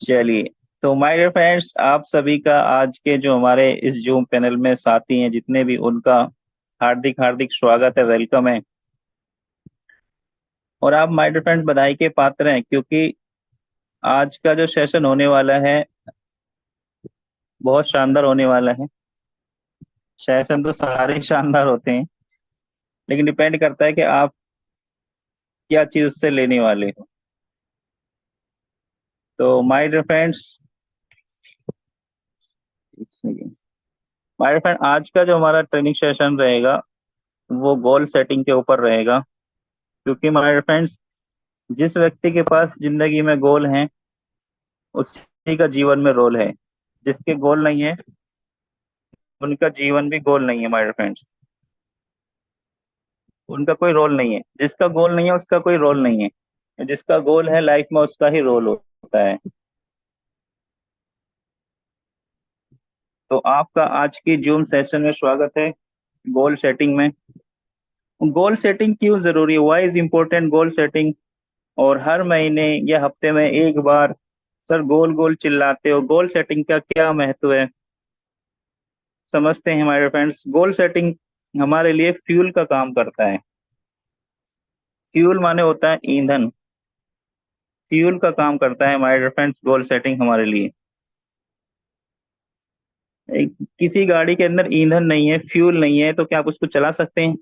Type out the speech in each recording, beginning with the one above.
चलिए। तो my dear friends, आप सभी का आज के जो हमारे इस जूम पैनल में साथी हैं जितने भी, उनका हार्दिक हार्दिक स्वागत है, वेलकम है। और आप माय डियर फ्रेंड्स बधाई के पात्र हैं, क्योंकि आज का जो सेशन होने वाला है बहुत शानदार होने वाला है। सेशन तो सारे ही शानदार होते हैं, लेकिन डिपेंड करता है कि आप क्या चीज उससे लेने वाले हो। तो my dear friends, my dear friend, आज का जो हमारा ट्रेनिंग सेशन रहेगा वो गोल सेटिंग के ऊपर रहेगा। क्योंकि माय डियर फ्रेंड्स, जिस व्यक्ति के पास जिंदगी में गोल हैं उसी का जीवन में रोल है। जिसके गोल नहीं है उनका जीवन भी गोल नहीं है माय फ्रेंड्स। उनका कोई रोल नहीं है। जिसका गोल नहीं है उसका कोई रोल नहीं है। जिसका गोल है लाइफ में उसका ही रोल होता है। तो आपका आज की जूम सेशन में स्वागत है। गोल सेटिंग में, गोल सेटिंग क्यों जरूरी है, why is important goal setting. और हर महीने या हफ्ते में एक बार सर गोल गोल चिल्लाते हो, गोल सेटिंग का क्या महत्व है, समझते हैं हमारे फ्रेंड्स। गोल सेटिंग हमारे लिए फ्यूल का काम करता है। फ्यूल माने होता है ईंधन। फ्यूल का काम करता है हमारे फ्रेंड्स गोल सेटिंग हमारे लिए। किसी गाड़ी के अंदर ईंधन नहीं है, फ्यूल नहीं है, तो क्या आप उसको चला सकते हैं?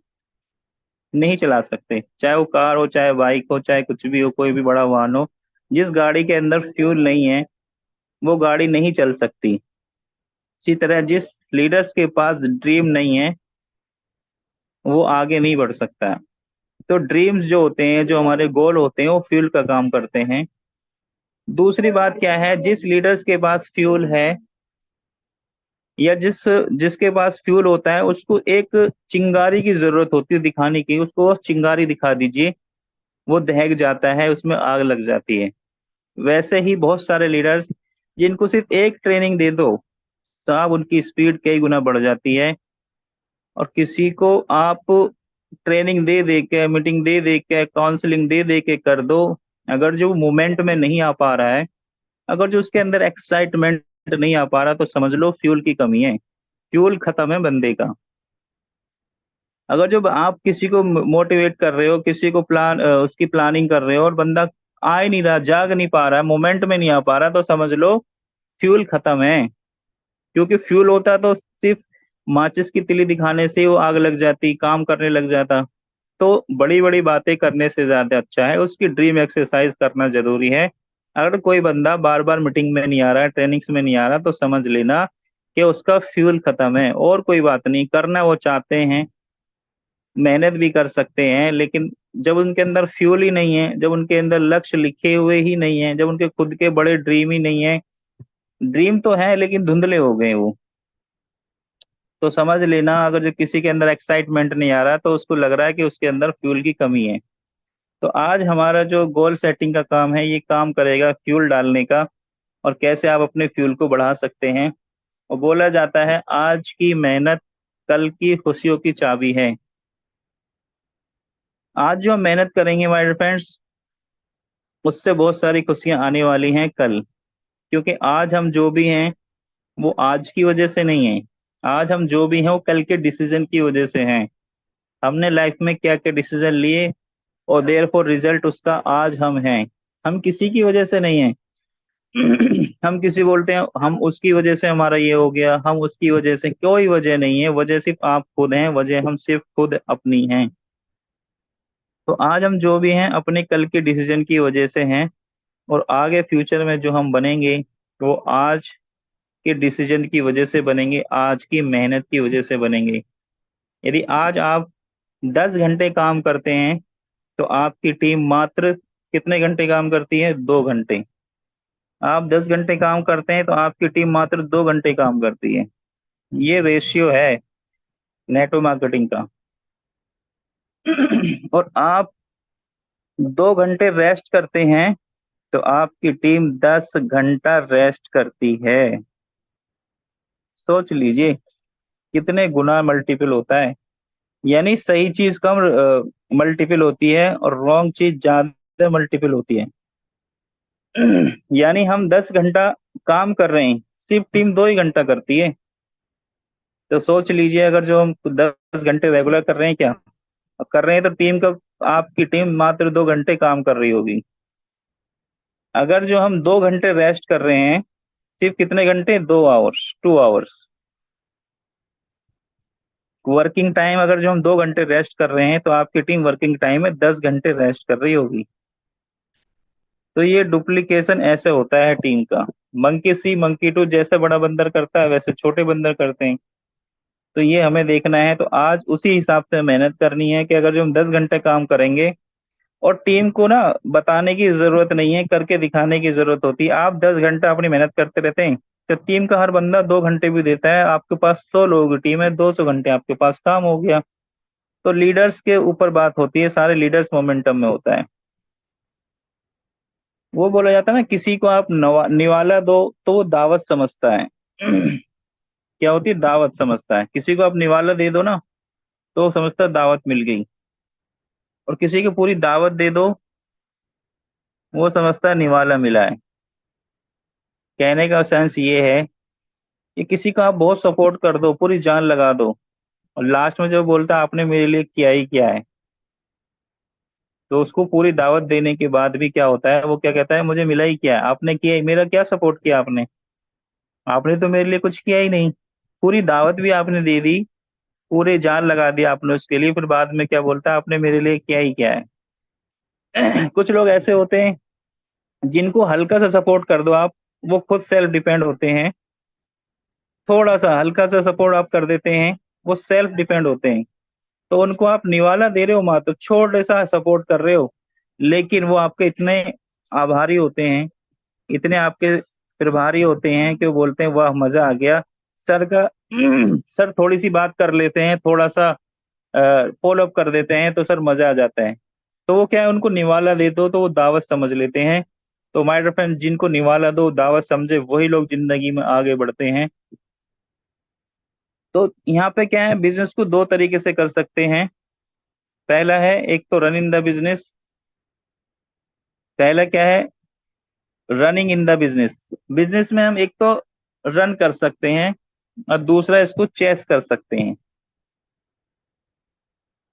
नहीं चला सकते। चाहे वो कार हो, चाहे बाइक हो, चाहे कुछ भी हो, कोई भी बड़ा वाहन हो, जिस गाड़ी के अंदर फ्यूल नहीं है वो गाड़ी नहीं चल सकती। इसी तरह जिस लीडर्स के पास ड्रीम नहीं है वो आगे नहीं बढ़ सकता। तो ड्रीम्स जो होते हैं, जो हमारे गोल होते हैं, वो फ्यूल का काम करते हैं। दूसरी बात क्या है, जिस लीडर्स के पास फ्यूल है या जिसके पास फ्यूल होता है उसको एक चिंगारी की जरूरत होती है दिखाने की। उसको चिंगारी दिखा दीजिए, वो दहक जाता है, उसमें आग लग जाती है। वैसे ही बहुत सारे लीडर्स जिनको सिर्फ एक ट्रेनिंग दे दो तो आप उनकी स्पीड कई गुना बढ़ जाती है। और किसी को आप ट्रेनिंग दे दे के, मीटिंग दे दे के, काउंसलिंग दे दे के कर दो, अगर जो मूवमेंट में नहीं आ पा रहा है, अगर जो उसके अंदर एक्साइटमेंट नहीं आ पा रहा, तो समझ लो फ्यूल की कमी है। फ्यूल खत्म है बंदे का। अगर जो आप किसी को मोटिवेट कर रहे हो, किसी को उसकी प्लानिंग कर रहे हो और बंदा आ ही नहीं रहा, जाग नहीं पा रहा है, मोमेंट में नहीं आ पा रहा, तो समझ लो फ्यूल खत्म है। क्योंकि फ्यूल होता तो सिर्फ माचिस की तिली दिखाने से ही वो आग लग जाती, काम करने लग जाता। तो बड़ी बड़ी बातें करने से ज्यादा अच्छा है उसकी ड्रीम एक्सरसाइज करना जरूरी है। अगर कोई बंदा बार बार मीटिंग में नहीं आ रहा है, ट्रेनिंग्स में नहीं आ रहा, तो समझ लेना कि उसका फ्यूल खत्म है। और कोई बात नहीं, करना वो चाहते हैं, मेहनत भी कर सकते हैं, लेकिन जब उनके अंदर फ्यूल ही नहीं है, जब उनके अंदर लक्ष्य लिखे हुए ही नहीं है, जब उनके खुद के बड़े ड्रीम ही नहीं है, ड्रीम तो है लेकिन धुंधले हो गए वो, तो समझ लेना अगर जो किसी के अंदर एक्साइटमेंट नहीं आ रहा तो उसको लग रहा है कि उसके अंदर फ्यूल की कमी है। तो आज हमारा जो गोल सेटिंग का काम है ये काम करेगा फ्यूल डालने का, और कैसे आप अपने फ्यूल को बढ़ा सकते हैं। और बोला जाता है आज की मेहनत कल की खुशियों की चाबी है। आज जो हम मेहनत करेंगे माय फ्रेंड्स, उससे बहुत सारी खुशियां आने वाली हैं कल। क्योंकि आज हम जो भी हैं वो आज की वजह से नहीं है। आज हम जो भी हैं वो कल के डिसीजन की वजह से हैं। हमने लाइफ में क्या क्या डिसीजन लिए और देयर फॉर रिजल्ट उसका आज हम हैं। हम किसी की वजह से नहीं है। हम किसी बोलते हैं हम उसकी वजह से हमारा ये हो गया, हम उसकी वजह से, कोई वजह नहीं है। वजह सिर्फ आप खुद हैं, वजह हम सिर्फ खुद अपनी हैं। तो आज हम जो भी हैं अपने कल के डिसीजन की वजह से हैं। और आगे फ्यूचर में जो हम बनेंगे वो आज के डिसीजन की वजह से बनेंगे, आज की मेहनत की वजह से बनेंगे। यदि आज आप 10 घंटे काम करते हैं तो आपकी टीम मात्र कितने घंटे काम करती है? 2 घंटे। आप 10 घंटे काम करते हैं तो आपकी टीम मात्र 2 घंटे काम करती है। ये रेशियो है नेटो मार्केटिंग का। और आप 2 घंटे रेस्ट करते हैं तो आपकी टीम 10 घंटा रेस्ट करती है। सोच लीजिए कितने गुना मल्टीपल होता है। यानी सही चीज कम मल्टीपल होती है और रॉन्ग चीज ज्यादा मल्टीपल होती है। यानी हम 10 घंटा काम कर रहे हैं, सिर्फ टीम 2 ही घंटा करती है। तो सोच लीजिए, अगर जो हम 10 घंटे रेगुलर कर रहे हैं, क्या कर रहे हैं, तो टीम का, आपकी टीम मात्र 2 घंटे काम कर रही होगी। अगर जो हम 2 घंटे रेस्ट कर रहे हैं, सिर्फ कितने घंटे, 2 आवर्स, 2 आवर्स वर्किंग टाइम, अगर जो हम 2 घंटे रेस्ट कर रहे हैं, तो आपकी टीम वर्किंग टाइम में 10 घंटे रेस्ट कर रही होगी। तो ये डुप्लीकेशन ऐसे होता है टीम का। मंकी सी मंकी टू, जैसे बड़ा बंदर करता है वैसे छोटे बंदर करते हैं। तो ये हमें देखना है, तो आज उसी हिसाब से मेहनत करनी है कि अगर जो हम 10 घंटे काम करेंगे, और टीम को ना बताने की जरूरत नहीं है, करके दिखाने की जरूरत होती है। आप 10 घंटा अपनी मेहनत करते रहते हैं, तो टीम का हर बंदा 2 घंटे भी देता है, आपके पास 100 लोगों की टीम है, 200 घंटे आपके पास काम हो गया। तो लीडर्स के ऊपर बात होती है, सारे लीडर्स मोमेंटम में होता है। वो बोला जाता है ना, किसी को आप निवाला दो तो वो दावत समझता है। क्या होती है, दावत समझता है। किसी को आप निवाला दे दो ना, तो वो समझता है दावत मिल गई। और किसी को पूरी दावत दे दो, वो समझता है निवाला मिला है। कहने का सेंस ये है कि किसी को आप बहुत सपोर्ट कर दो, पूरी जान लगा दो, और लास्ट में जब बोलता है आपने मेरे लिए किया ही क्या है, तो उसको पूरी दावत देने के बाद भी क्या होता है, वो क्या कहता है, मुझे मिला ही क्या है, आपने किया ही, मेरा क्या सपोर्ट किया आपने, आपने तो मेरे लिए कुछ किया ही नहीं। पूरी दावत भी आपने दे दी, पूरे जान लगा दिया आपने उसके लिए, फिर बाद में क्या बोलता है, आपने मेरे लिए किया ही क्या है। कुछ लोग ऐसे होते हैं, जिनको हल्का सा सपोर्ट कर दो आप, वो खुद सेल्फ डिपेंड होते हैं। थोड़ा सा हल्का सा सपोर्ट आप कर देते हैं, वो सेल्फ डिपेंड होते हैं। तो उनको आप निवाला दे रहे हो, मात्र छोटे सा सपोर्ट कर रहे हो, लेकिन वो आपके इतने आभारी होते हैं, इतने आपके प्रभारी होते हैं, कि वो बोलते हैं वाह मजा आ गया सर का। सर थोड़ी सी बात कर लेते हैं, थोड़ा सा फॉलो अप कर देते हैं, तो सर मजा आ जाता है। तो वो क्या है, उनको निवाला दे दो तो वो दावत समझ लेते हैं। तो माय डियर फ्रेंड, जिनको निवाला दो, दावत समझे, वही लोग जिंदगी में आगे बढ़ते हैं। तो यहाँ पे क्या है, बिजनेस को 2 तरीके से कर सकते हैं। पहला है, एक तो रन इन द बिजनेस। पहला क्या है, running in the business. Business में हम एक तो रन कर सकते हैं, और दूसरा इसको चेस कर सकते हैं।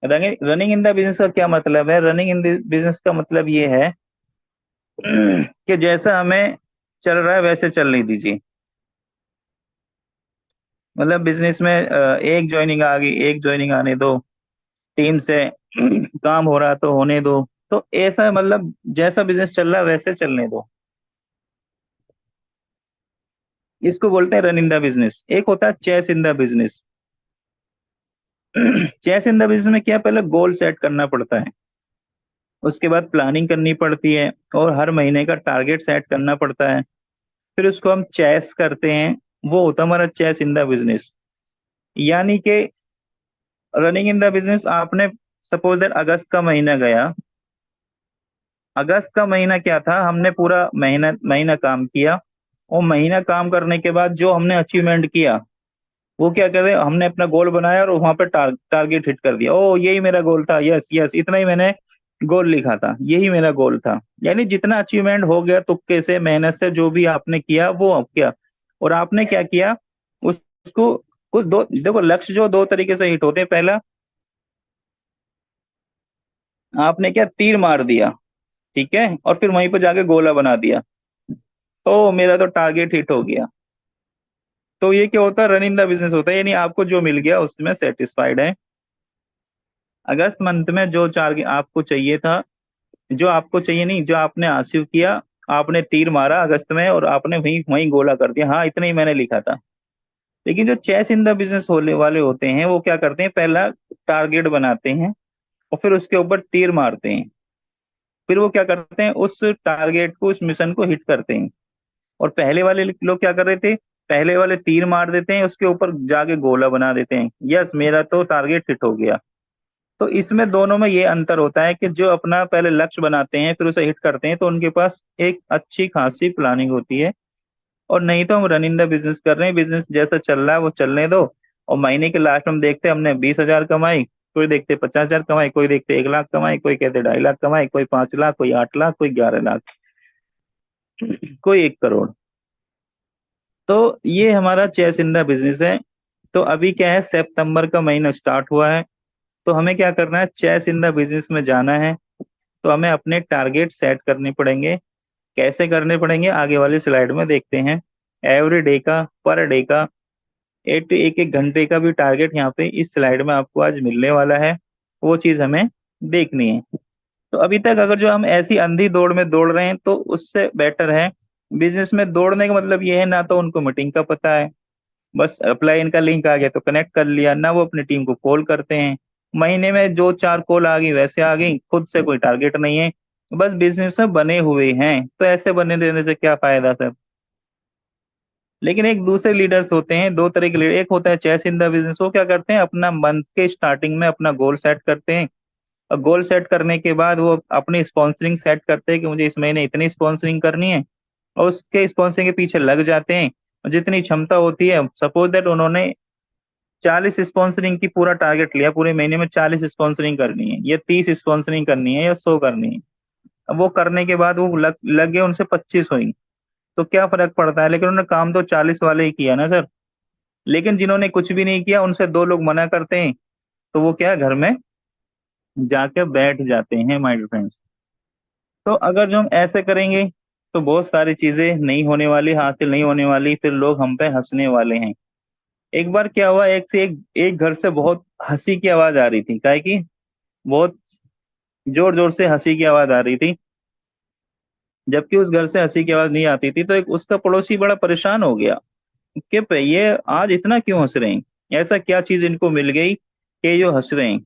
Running running in the business का क्या मतलब है, रनिंग इन द बिजनेस का मतलब ये है कि जैसा हमें चल रहा है वैसे चलने दीजिए। मतलब बिजनेस में एक ज्वाइनिंग आ गई, एक ज्वाइनिंग आने दो, टीम से काम हो रहा तो होने दो। तो ऐसा मतलब जैसा बिजनेस चल रहा है वैसे चलने दो, इसको बोलते हैं रन इन द बिजनेस। एक होता है chess in the business. Chess in the business में क्या, पहले गोल सेट करना पड़ता है, उसके बाद प्लानिंग करनी पड़ती है, और हर महीने का टारगेट सेट करना पड़ता है, फिर उसको हम चेस करते हैं। वो होता है हमारा चेस इन द बिजनेस। यानी कि रनिंग इन द बिजनेस, आपने सपोज दैट अगस्त का महीना गया। अगस्त का महीना क्या था, हमने पूरा महीना महीना काम किया, और महीना काम करने के बाद जो हमने अचीवमेंट किया, वो क्या कर रहे, हमने अपना गोल बनाया और वहां पे टारगेट हिट कर दिया। ओ यही मेरा गोल था, यस यस, इतना ही मैंने गोल लिखा था, यही मेरा गोल था। यानी जितना अचीवमेंट हो गया, तुक्के से, मेहनत से, जो भी आपने किया वो आप किया। और आपने क्या किया, उसको कुछ दो, देखो लक्ष्य जो 2 तरीके से हिट होते हैं। पहला, आपने क्या, तीर मार दिया, ठीक है, और फिर वहीं पर जाके गोला बना दिया, तो मेरा तो टारगेट हिट हो गया। तो ये क्या होता है, रन इन द बिजनेस होता है, यानी आपको जो मिल गया उसमें सेटिस्फाइड है। अगस्त मंथ में जो टारगेट आपको चाहिए था, जो आपको चाहिए नहीं, जो आपने हासिल किया, आपने तीर मारा अगस्त में, और आपने वहीं वहीं गोला कर दिया, हाँ इतना ही मैंने लिखा था। लेकिन जो चेस इन द बिजनेस होने वाले होते हैं, वो क्या करते हैं, पहला टारगेट बनाते हैं, और फिर उसके ऊपर तीर मारते हैं। फिर वो क्या करते हैं, उस टारगेट को, उस मिशन को हिट करते हैं। और पहले वाले लोग क्या कर रहे थे, पहले वाले तीर मार देते हैं, उसके ऊपर जाके गोला बना देते हैं, यस मेरा तो टारगेट हिट हो गया। तो इसमें दोनों में ये अंतर होता है कि जो अपना पहले लक्ष्य बनाते हैं फिर उसे हिट करते हैं, तो उनके पास एक अच्छी खासी प्लानिंग होती है। और नहीं तो हम रन इन द बिजनेस कर रहे हैं, बिजनेस जैसा चल रहा है वो चलने दो, और महीने के लास्ट में हम देखते हैं हमने 20,000 कमाई, कोई देखते 50,000 कमाई, कोई देखते 1 लाख कमाई, कोई कहते 2.5 लाख कमाई, कोई 5 लाख, कोई 8 लाख, कोई 11 लाख। कोई 1 करोड़। तो ये हमारा चेसिंदा बिजनेस है। तो अभी क्या है, सितंबर का महीना स्टार्ट हुआ है, तो हमें क्या करना है, चेसिंदा बिजनेस में जाना है। तो हमें अपने टारगेट सेट करने पड़ेंगे। कैसे करने पड़ेंगे, आगे वाली स्लाइड में देखते हैं। एवरी डे का, पर डे का, एक एक एक घंटे का भी टारगेट यहाँ पे इस स्लाइड में आपको आज मिलने वाला है। वो चीज हमें देखनी है। तो अभी तक अगर जो हम ऐसी अंधी दौड़ में दौड़ रहे हैं तो उससे बेटर है, बिजनेस में दौड़ने का मतलब ये है, ना तो उनको मीटिंग का पता है, बस अप्लाई इनका लिंक आ गया तो कनेक्ट कर लिया, ना वो अपनी टीम को कॉल करते हैं। महीने में जो 4 कॉल आ गई वैसे आ गई, खुद से कोई टारगेट नहीं है, बस बिजनेस में बने हुए हैं। तो ऐसे बने रहने से क्या फायदा सर। लेकिन एक दूसरे लीडर्स होते हैं, 2 तरह के लीडर। एक होता है चेस इन द बिजनेस, वो क्या करते हैं, अपना मंथ के स्टार्टिंग में अपना गोल सेट करते हैं। और गोल सेट करने के बाद वो अपनी स्पॉन्सरिंग सेट करते हैं कि मुझे इस महीने इतनी स्पॉन्सरिंग करनी है, और उसके स्पॉन्सरिंग के पीछे लग जाते हैं। और जितनी क्षमता होती है, सपोज दैट उन्होंने 40 स्पॉन्सरिंग की पूरा टारगेट लिया, पूरे महीने में 40 स्पॉन्सरिंग करनी है, या 30 स्पॉन्सरिंग करनी है, या 100 करनी है। अब वो करने के बाद वो लग गए, उनसे 25 हुई, तो क्या फर्क पड़ता है, लेकिन उन्होंने काम तो 40 वाले ही किया ना सर। लेकिन जिन्होंने कुछ भी नहीं किया, उनसे 2 लोग मना करते हैं, तो वो क्या, घर में जाके बैठ जाते हैं माय डियर फ्रेंड्स। तो अगर जो हम ऐसे करेंगे तो बहुत सारी चीजें नहीं होने वाली, हासिल नहीं होने वाली, फिर लोग हम पे हंसने वाले हैं। एक बार क्या हुआ, एक से एक घर से बहुत हंसी की आवाज आ रही थी, काहे की, बहुत जोर जोर से हंसी की आवाज आ रही थी। जबकि उस घर से हंसी की आवाज नहीं आती थी, तो एक उसका पड़ोसी बड़ा परेशान हो गया कि ये आज इतना क्यों हंस रहे हैं, ऐसा क्या चीज इनको मिल गई कि ये जो हंस रहे हैं।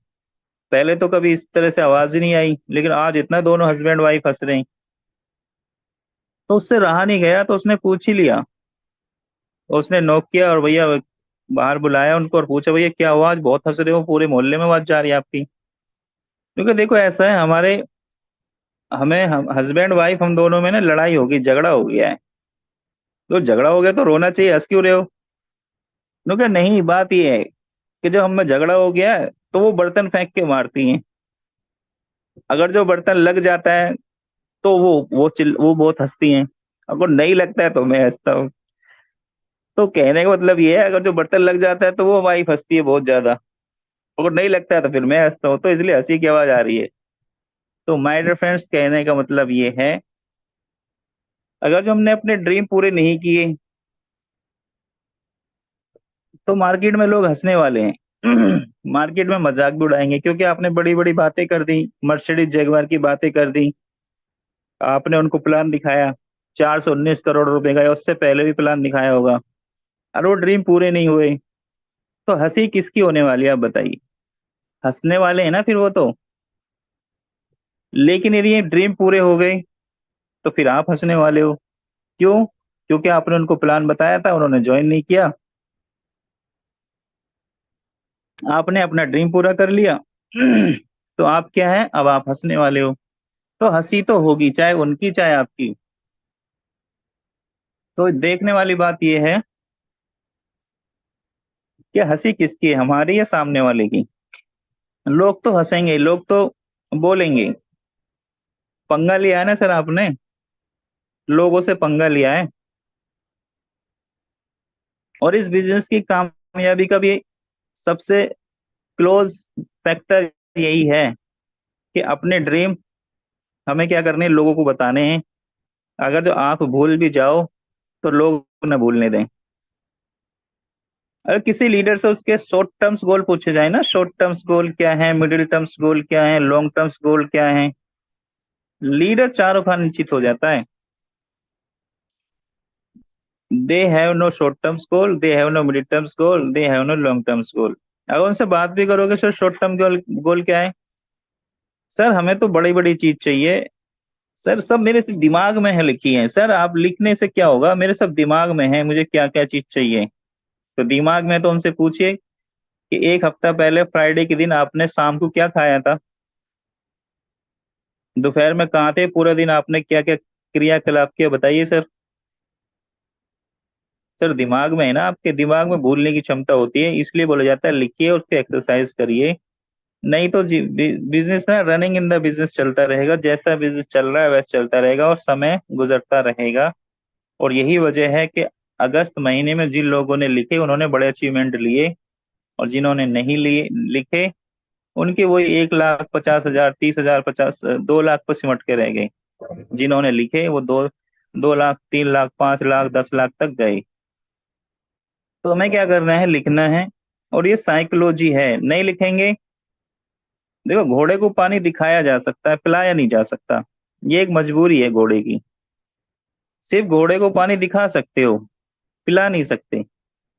पहले तो कभी इस तरह से आवाज ही नहीं आई, लेकिन आज इतना दोनों हस्बैंड वाइफ हंस रहे हैं। तो उससे रहा नहीं गया, तो उसने पूछ ही लिया। उसने नॉक किया और भैया बाहर बुलाया उनको और पूछा, भैया क्या हुआ, आज बहुत हंस रहे हो, पूरे मोहल्ले में आवाज जा रही है आपकी। क्योंकि देखो ऐसा है, हमारे हमें हम हस्बैंड वाइफ हम दोनों में ना लड़ाई होगी, झगड़ा हो गया है। तो झगड़ा हो गया तो रोना चाहिए, हंस क्यों रहे हो। क्योंकि नहीं, बात ये है कि जब हमें झगड़ा हो गया है तो वो बर्तन फेंक के मारती हैं। अगर जो बर्तन लग जाता है तो वो बहुत हंसती हैं। अगर नहीं लगता है तो मैं हंसता हूँ। तो कहने का मतलब ये है, अगर जो बर्तन लग जाता है तो वो वाइफ हंसती है बहुत ज्यादा, अगर नहीं लगता है तो फिर मैं हंसता हूँ, तो इसलिए हंसी की आवाज आ रही है। तो माय डियर फ्रेंड्स, कहने का मतलब ये है, अगर जो हमने अपने ड्रीम पूरे नहीं किए तो मार्केट में लोग हंसने वाले हैं। मार्केट में मजाक भी उड़ाएंगे, क्योंकि आपने बड़ी बड़ी बातें कर दी, मर्सिडीज जगुआर की बातें कर दी। आपने उनको प्लान दिखाया 419 करोड़ रुपए का, या उससे पहले भी प्लान दिखाया होगा, और वो ड्रीम पूरे नहीं हुए। तो हंसी किसकी होने वाली है, आप बताइए। हंसने वाले हैं ना फिर वो तो। लेकिन यदि ये ड्रीम पूरे हो गए तो फिर आप हंसने वाले हो। क्यों? क्योंकि आपने उनको प्लान बताया था, उन्होंने ज्वाइन नहीं किया, आपने अपना ड्रीम पूरा कर लिया। तो आप क्या है, अब आप हंसने वाले हो। तो हंसी तो होगी, चाहे उनकी चाहे आपकी। तो देखने वाली बात यह है कि हंसी किसकी है, हमारी या सामने वाले की। लोग तो हंसेंगे, लोग तो बोलेंगे। पंगा लिया है ना सर आपने, लोगों से पंगा लिया है। और इस बिजनेस की कामयाबी का भी सबसे क्लोज फैक्टर यही है कि अपने ड्रीम हमें क्या करने हैं, लोगों को बताने हैं। अगर जो आप भूल भी जाओ तो लोग न भूलने दें। अगर किसी लीडर से उसके शॉर्ट टर्म्स गोल पूछे जाए ना, शॉर्ट टर्म्स गोल क्या है, मिडिल टर्म्स गोल क्या है, लॉन्ग टर्म्स गोल क्या है, लीडर चारों खान निश्चित हो जाता है। They have no short terms goal, they have no middle terms goal, they have no long terms goal. अगर उनसे बात भी करोगे, sir short term goal goal क्या है, सर हमें तो बड़ी बड़ी चीज चाहिए। सर सब मेरे दिमाग में है, लिखी है सर, आप लिखने से क्या होगा, मेरे सब दिमाग में है मुझे क्या क्या चीज चाहिए। तो दिमाग में तो उनसे पूछिए कि एक हफ्ता पहले फ्राइडे के दिन आपने शाम को क्या खाया था, दोपहर में कहाँ थे, पूरा दिन आपने क्या क्या क्रियाकलाप किया, बताइए सर। सर दिमाग में है ना, आपके दिमाग में भूलने की क्षमता होती है, इसलिए बोला जाता है लिखिए और उसके एक्सरसाइज करिए। नहीं तो जी बिजनेस ना, रनिंग इन द बिजनेस चलता रहेगा, जैसा बिजनेस चल रहा है वैसा चलता रहेगा और समय गुजरता रहेगा। और यही वजह है कि अगस्त महीने में जिन लोगों ने लिखे उन्होंने बड़े अचीवमेंट लिए, और जिन्होंने नहीं लिए लिखे उनके वही 1,50,000, 30,000, 2 लाख पर सिमट के रह गए। जिन्होंने लिखे वो 2 2 लाख, 3 लाख, 5 लाख, 10 लाख तक गए। तो हमें क्या करना है, लिखना है। और ये साइकोलॉजी है, नहीं लिखेंगे। देखो, घोड़े को पानी दिखाया जा सकता है, पिलाया नहीं जा सकता। ये एक मजबूरी है घोड़े की। सिर्फ घोड़े को पानी दिखा सकते हो, पिला नहीं सकते।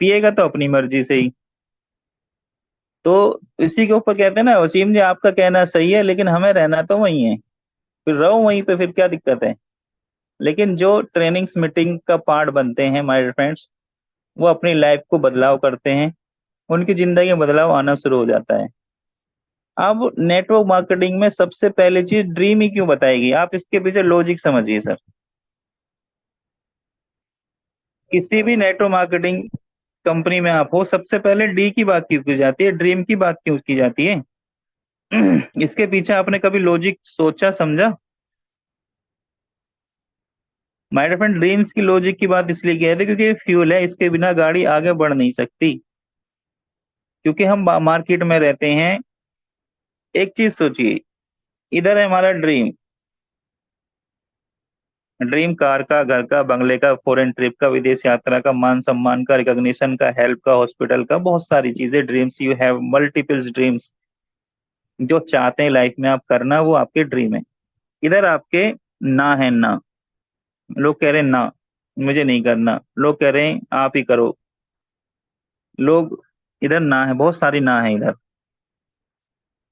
पिएगा तो अपनी मर्जी से ही। तो इसी के ऊपर कहते हैं ना, वसीम जी आपका कहना सही है, लेकिन हमें रहना तो वही है। फिर रहो वहीं पे, फिर क्या दिक्कत है। लेकिन जो ट्रेनिंग्स मीटिंग का पार्ट बनते हैं माय फ्रेंड्स, वो अपनी लाइफ को बदलाव करते हैं, उनकी जिंदगी में बदलाव आना शुरू हो जाता है। अब नेटवर्क मार्केटिंग में सबसे पहली चीज ड्रीम ही क्यों बताएगी, आप इसके पीछे लॉजिक समझिए सर। किसी भी नेटवर्क मार्केटिंग कंपनी में आप हो, सबसे पहले डी की बात क्यों की जाती है, ड्रीम की बात क्यों की जाती है? इसके पीछे आपने कभी लॉजिक सोचा, समझा? माय फ्रेंड, ड्रीम्स की लॉजिक की बात इसलिए किया था क्योंकि फ्यूल है, इसके बिना गाड़ी आगे बढ़ नहीं सकती। क्योंकि हम मार्केट में रहते हैं। एक चीज सोचिए, इधर है हमारा ड्रीम, ड्रीम कार का, घर का, बंगले का, फॉरेन ट्रिप का, विदेश यात्रा का, मान सम्मान का, रिकॉग्निशन का, हेल्प का, हॉस्पिटल का, बहुत सारी चीजें dreams. You have multiple dreams. जो चाहते हैं लाइफ में आप करना, वो आपके ड्रीम है। इधर आपके ना है, ना। लोग कह रहे हैं ना, मुझे नहीं करना। लोग कह रहे हैं आप ही करो। लोग, इधर ना है, बहुत सारी ना है इधर।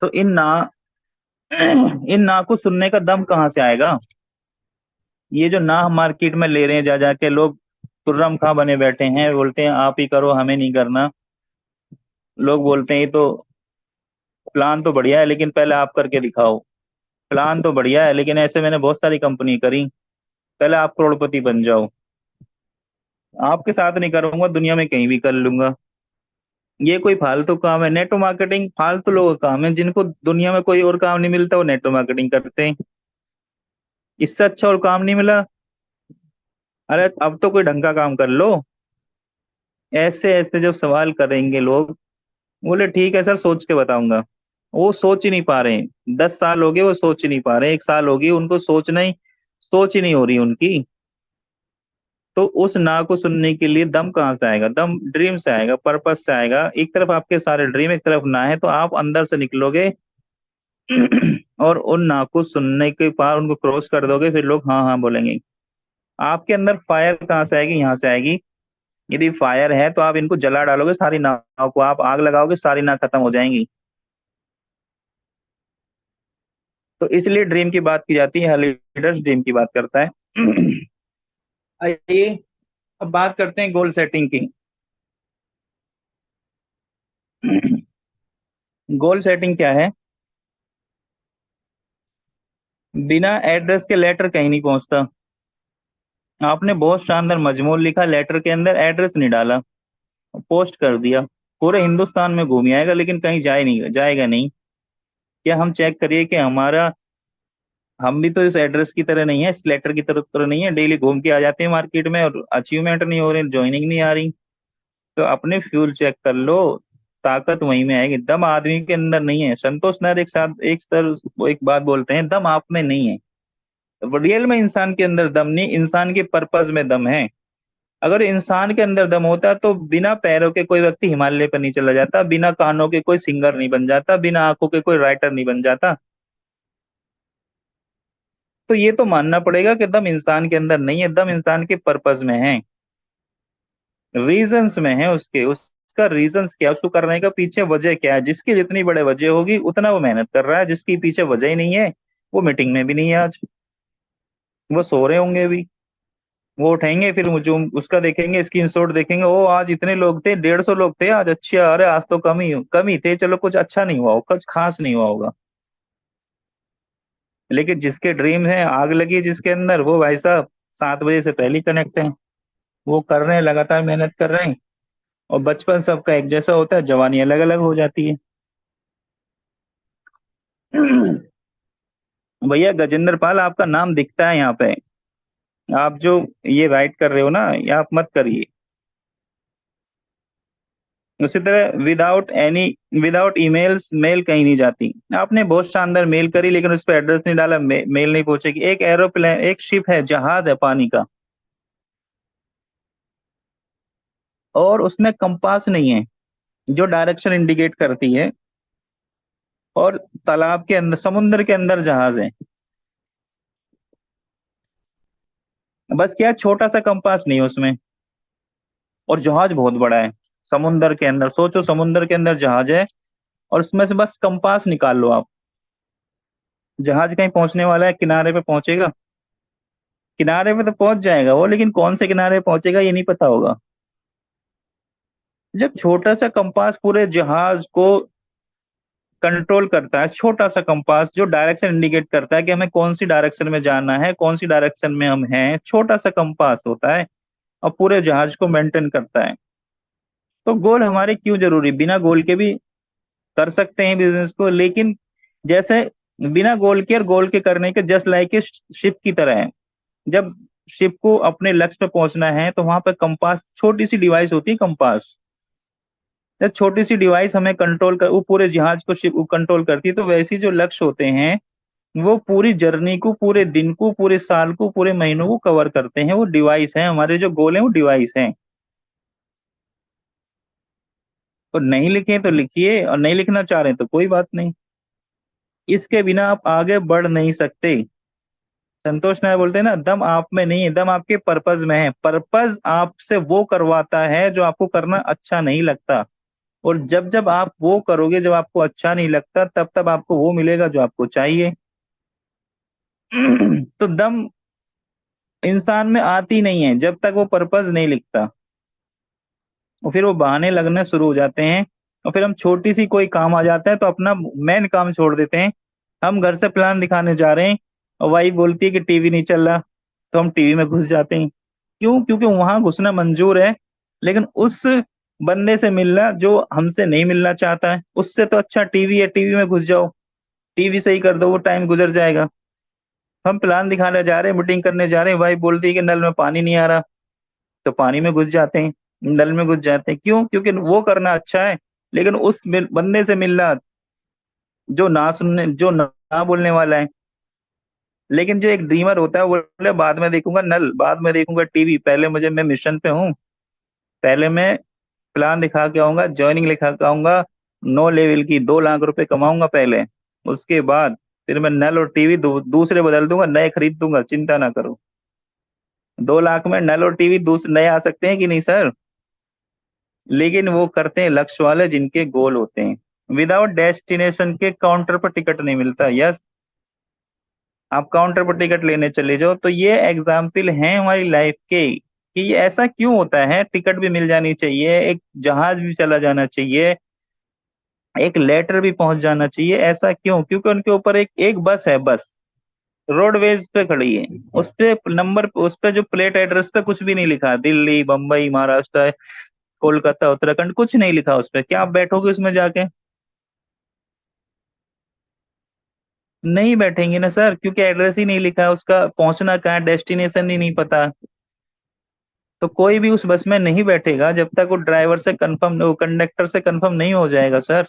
तो इन ना इन ना को सुनने का दम कहाँ से आएगा? ये जो ना हम मार्केट में ले रहे हैं, जा जाके लोग तुर्रम खां बने बैठे हैं, बोलते हैं आप ही करो, हमें नहीं करना। लोग बोलते हैं ये तो प्लान तो बढ़िया है, लेकिन पहले आप करके दिखाओ। प्लान तो बढ़िया है, लेकिन ऐसे मैंने बहुत सारी कंपनी करी, पहले आप करोड़पति बन जाओ। आपके साथ नहीं करूंगा, दुनिया में कहीं भी कर लूंगा। ये कोई फालतू काम है, नेटवर्क मार्केटिंग फालतू लोगों का काम है, जिनको दुनिया में कोई और काम नहीं मिलता वो नेटवर्क मार्केटिंग करते हैं। इससे अच्छा और काम नहीं मिला, अरे अब तो कोई ढंग का काम कर लो। ऐसे ऐसे जब सवाल करेंगे लोग, बोले ठीक है सर, सोच के बताऊंगा। वो सोच ही नहीं पा रहे हैं, 10 साल हो गए वो सोच ही नहीं पा रहे हैं, 1 साल हो गई उनको सोचना ही, सोच ही नहीं हो रही उनकी। तो उस ना को सुनने के लिए दम कहाँ से आएगा? दम ड्रीम से आएगा, पर्पस से आएगा। एक तरफ आपके सारे ड्रीम, एक तरफ ना है, तो आप अंदर से निकलोगे और उन ना को सुनने के पार उनको क्रॉस कर दोगे, फिर लोग हाँ हाँ बोलेंगे। आपके अंदर फायर कहाँ से आएगी? यहाँ से आएगी। यदि फायर है तो आप इनको जला डालोगे, सारी नाव को आप आग लगाओगे, सारी नाव खत्म हो जाएंगी। तो इसलिए ड्रीम की बात की जाती है, हर लीडर्स ड्रीम की बात करता है। आइए, अब बात करते हैं गोल सेटिंग की। गोल सेटिंग क्या है? बिना एड्रेस के लेटर कहीं नहीं पहुंचता। आपने बहुत शानदार मजमून लिखा, लेटर के अंदर एड्रेस नहीं डाला, पोस्ट कर दिया, पूरे हिंदुस्तान में घूम आएगा लेकिन कहीं जाएगा नहीं। क्या हम चेक करिए कि हमारा, हम भी तो इस एड्रेस की तरह नहीं है, इस लेटर की तरह नहीं है, डेली घूम के आ जाते हैं मार्केट में और अचीवमेंट नहीं हो रहे, ज्वाइनिंग नहीं आ रही। तो अपने फ्यूल चेक कर लो, ताकत वहीं में आएगी। दम आदमी के अंदर नहीं है। संतोष नायर एक साथ एक सर वो एक बात बोलते हैं, दम आप में नहीं है। रियल में इंसान के अंदर दम नहीं, इंसान के पर्पज में दम है। अगर इंसान के अंदर दम होता तो बिना पैरों के कोई व्यक्ति हिमालय पर नहीं चला जाता, बिना कानों के कोई सिंगर नहीं बन जाता, बिना आंखों के कोई राइटर नहीं बन जाता। तो ये तो मानना पड़ेगा कि दम इंसान के अंदर नहीं है, दम इंसान के पर्पज में है, रीजंस में है। उसका रीजंस क्या, उसको करने का पीछे वजह क्या है? जिसकी जितनी बड़े वजह होगी उतना वो मेहनत कर रहा है, जिसकी पीछे वजह ही नहीं है वो मीटिंग में भी नहीं है आज, वो सो रहे होंगे भी। वो उठेंगे फिर मुझे उसका देखेंगे, स्क्रीनशॉट देखेंगे, ओ आज इतने लोग थे, 150 लोग थे आज, अच्छा, अरे आज तो कम ही थे, चलो कुछ अच्छा नहीं हुआ होगा, कुछ खास नहीं हुआ होगा। लेकिन जिसके ड्रीम है, आग लगी जिसके अंदर, वो भाई साहब 7 बजे से पहले कनेक्ट है, वो कर रहे हैं, लगातार मेहनत कर रहे हैं। और बचपन सबका एक जैसा होता है, जवानी अलग अलग हो जाती है। भैया गजेंद्र पाल आपका नाम दिखता है यहाँ पे। आप जो ये राइट कर रहे हो ना, ये आप मत करिए। उसी तरह विदाउट ईमेल्स मेल कहीं नहीं जाती। आपने बहुत शानदार मेल करी लेकिन उस पर एड्रेस नहीं डाला, मेल नहीं पहुंचेगी। एक एरोप्लेन, एक शिप है, जहाज है पानी का, और उसमें कंपास नहीं है जो डायरेक्शन इंडिकेट करती है, और तालाब के अंदर, समुद्र के अंदर जहाज है। बस क्या, छोटा सा कंपास नहीं है उसमें, और जहाज बहुत बड़ा है। समुद्र के अंदर सोचो, समुद्र के अंदर जहाज है, और उसमें से बस कंपास निकाल लो आप। जहाज कहीं पहुंचने वाला है, किनारे पे पहुंचेगा। किनारे पे तो पहुंच जाएगा वो, लेकिन कौन से किनारे पे पहुंचेगा ये नहीं पता होगा। जब छोटा सा कंपास पूरे जहाज को कंट्रोल करता है, छोटा सा कंपास जो डायरेक्शन इंडिकेट करता है कि हमें कौन सी डायरेक्शन में जाना है, कौन सी डायरेक्शन में हम हैं, छोटा सा कंपास होता है, और पूरे जहाज को मेंटेन करता है। तो गोल हमारे क्यों जरूरी, बिना गोल के भी कर सकते हैं बिजनेस को, लेकिन जैसे बिना गोल के और गोल के करने के जस्ट लाइक ए शिप की तरह है। जब शिप को अपने लक्ष्य पे पहुंचना है तो वहां पर कंपास, छोटी सी डिवाइस होती है कंपास। जब छोटी सी डिवाइस हमें कंट्रोल कर, वो पूरे जहाज को शिप कंट्रोल करती है, तो वैसे जो लक्ष्य होते हैं वो पूरी जर्नी को, पूरे दिन को, पूरे साल को, पूरे महीनों को कवर करते हैं। वो डिवाइस है, हमारे जो गोल है वो डिवाइस है। तो नहीं लिखे तो लिखिए, और नहीं लिखना चाह रहे तो कोई बात नहीं। इसके बिना आप आगे बढ़ नहीं सकते। संतोष नायक बोलते हैं ना, दम आप में नहीं है, दम आपके पर्पज में है। पर्पज आपसे वो करवाता है जो आपको करना अच्छा नहीं लगता, और जब जब आप वो करोगे जब आपको अच्छा नहीं लगता, तब तब आपको वो मिलेगा जो आपको चाहिए। तो दम इंसान में आती नहीं है जब तक वो पर्पज नहीं लिखता, और फिर वो बहाने लगने शुरू हो जाते हैं। और फिर हम छोटी सी कोई काम आ जाता है तो अपना मेन काम छोड़ देते हैं। हम घर से प्लान दिखाने जा रहे हैं, और वाइफ बोलती है कि टीवी नहीं चल रहा, तो हम टीवी में घुस जाते हैं। क्यों? क्योंकि वहां घुसना मंजूर है, लेकिन उस बंदे से मिलना जो हमसे नहीं मिलना चाहता है, उससे तो अच्छा टीवी है, टीवी में घुस जाओ, टीवी सही कर दो, वो टाइम गुजर जाएगा। हम प्लान दिखाने जा रहे हैं, मीटिंग करने जा रहे हैं, वाइफ बोलती है कि नल में पानी नहीं आ रहा, तो पानी में घुस जाते हैं, नल में घुस जाते हैं। क्यों? क्योंकि वो करना अच्छा है, लेकिन उस बंदे से मिलना जो ना सुनने, जो ना बोलने वाला है। लेकिन जो एक ड्रीमर होता है वो बोले बाद में देखूंगा नल, बाद में देखूंगा टीवी, पहले मुझे, मैं मिशन पे हूँ, पहले मैं प्लान दिखा के आऊंगा, ज्वाइनिंग लिखा के आऊंगा, 9 लेवल की 2 लाख रुपए कमाऊंगा पहले, उसके बाद फिर मैं नल और टीवी दूसरे बदल दूंगा, नए खरीद दूंगा, चिंता ना करो। 2 लाख में नल और टीवी दूसरे नए आ सकते हैं कि नहीं सर? लेकिन वो करते हैं लक्ष्य वाले जिनके गोल होते हैं। विदाउट डेस्टिनेशन के काउंटर पर टिकट नहीं मिलता। यस, आप काउंटर पर टिकट लेने चले जाओ। तो ये एग्जाम्पल हैं हमारी लाइफ के, कि ये ऐसा क्यों होता है। टिकट भी मिल जानी चाहिए, एक जहाज भी चला जाना चाहिए, एक लेटर भी पहुंच जाना चाहिए। ऐसा क्यों? क्योंकि उनके ऊपर एक एक बस है, बस रोडवेज पे खड़ी है, उस पे नंबर, उस पे जो प्लेट एड्रेस पे कुछ भी नहीं लिखा, दिल्ली, बम्बई, महाराष्ट्र, कोलकाता, उत्तराखंड, कुछ नहीं लिखा उस पे। क्या आप बैठोगे उसमें जाके? नहीं बैठेंगे ना सर, क्योंकि एड्रेस ही नहीं लिखा है उसका, पहुंचना कहाँ है, डेस्टिनेशन ही नहीं पता। तो कोई भी उस बस में नहीं बैठेगा जब तक वो ड्राइवर से कंफर्म, वो कंडक्टर से कंफर्म नहीं हो जाएगा सर।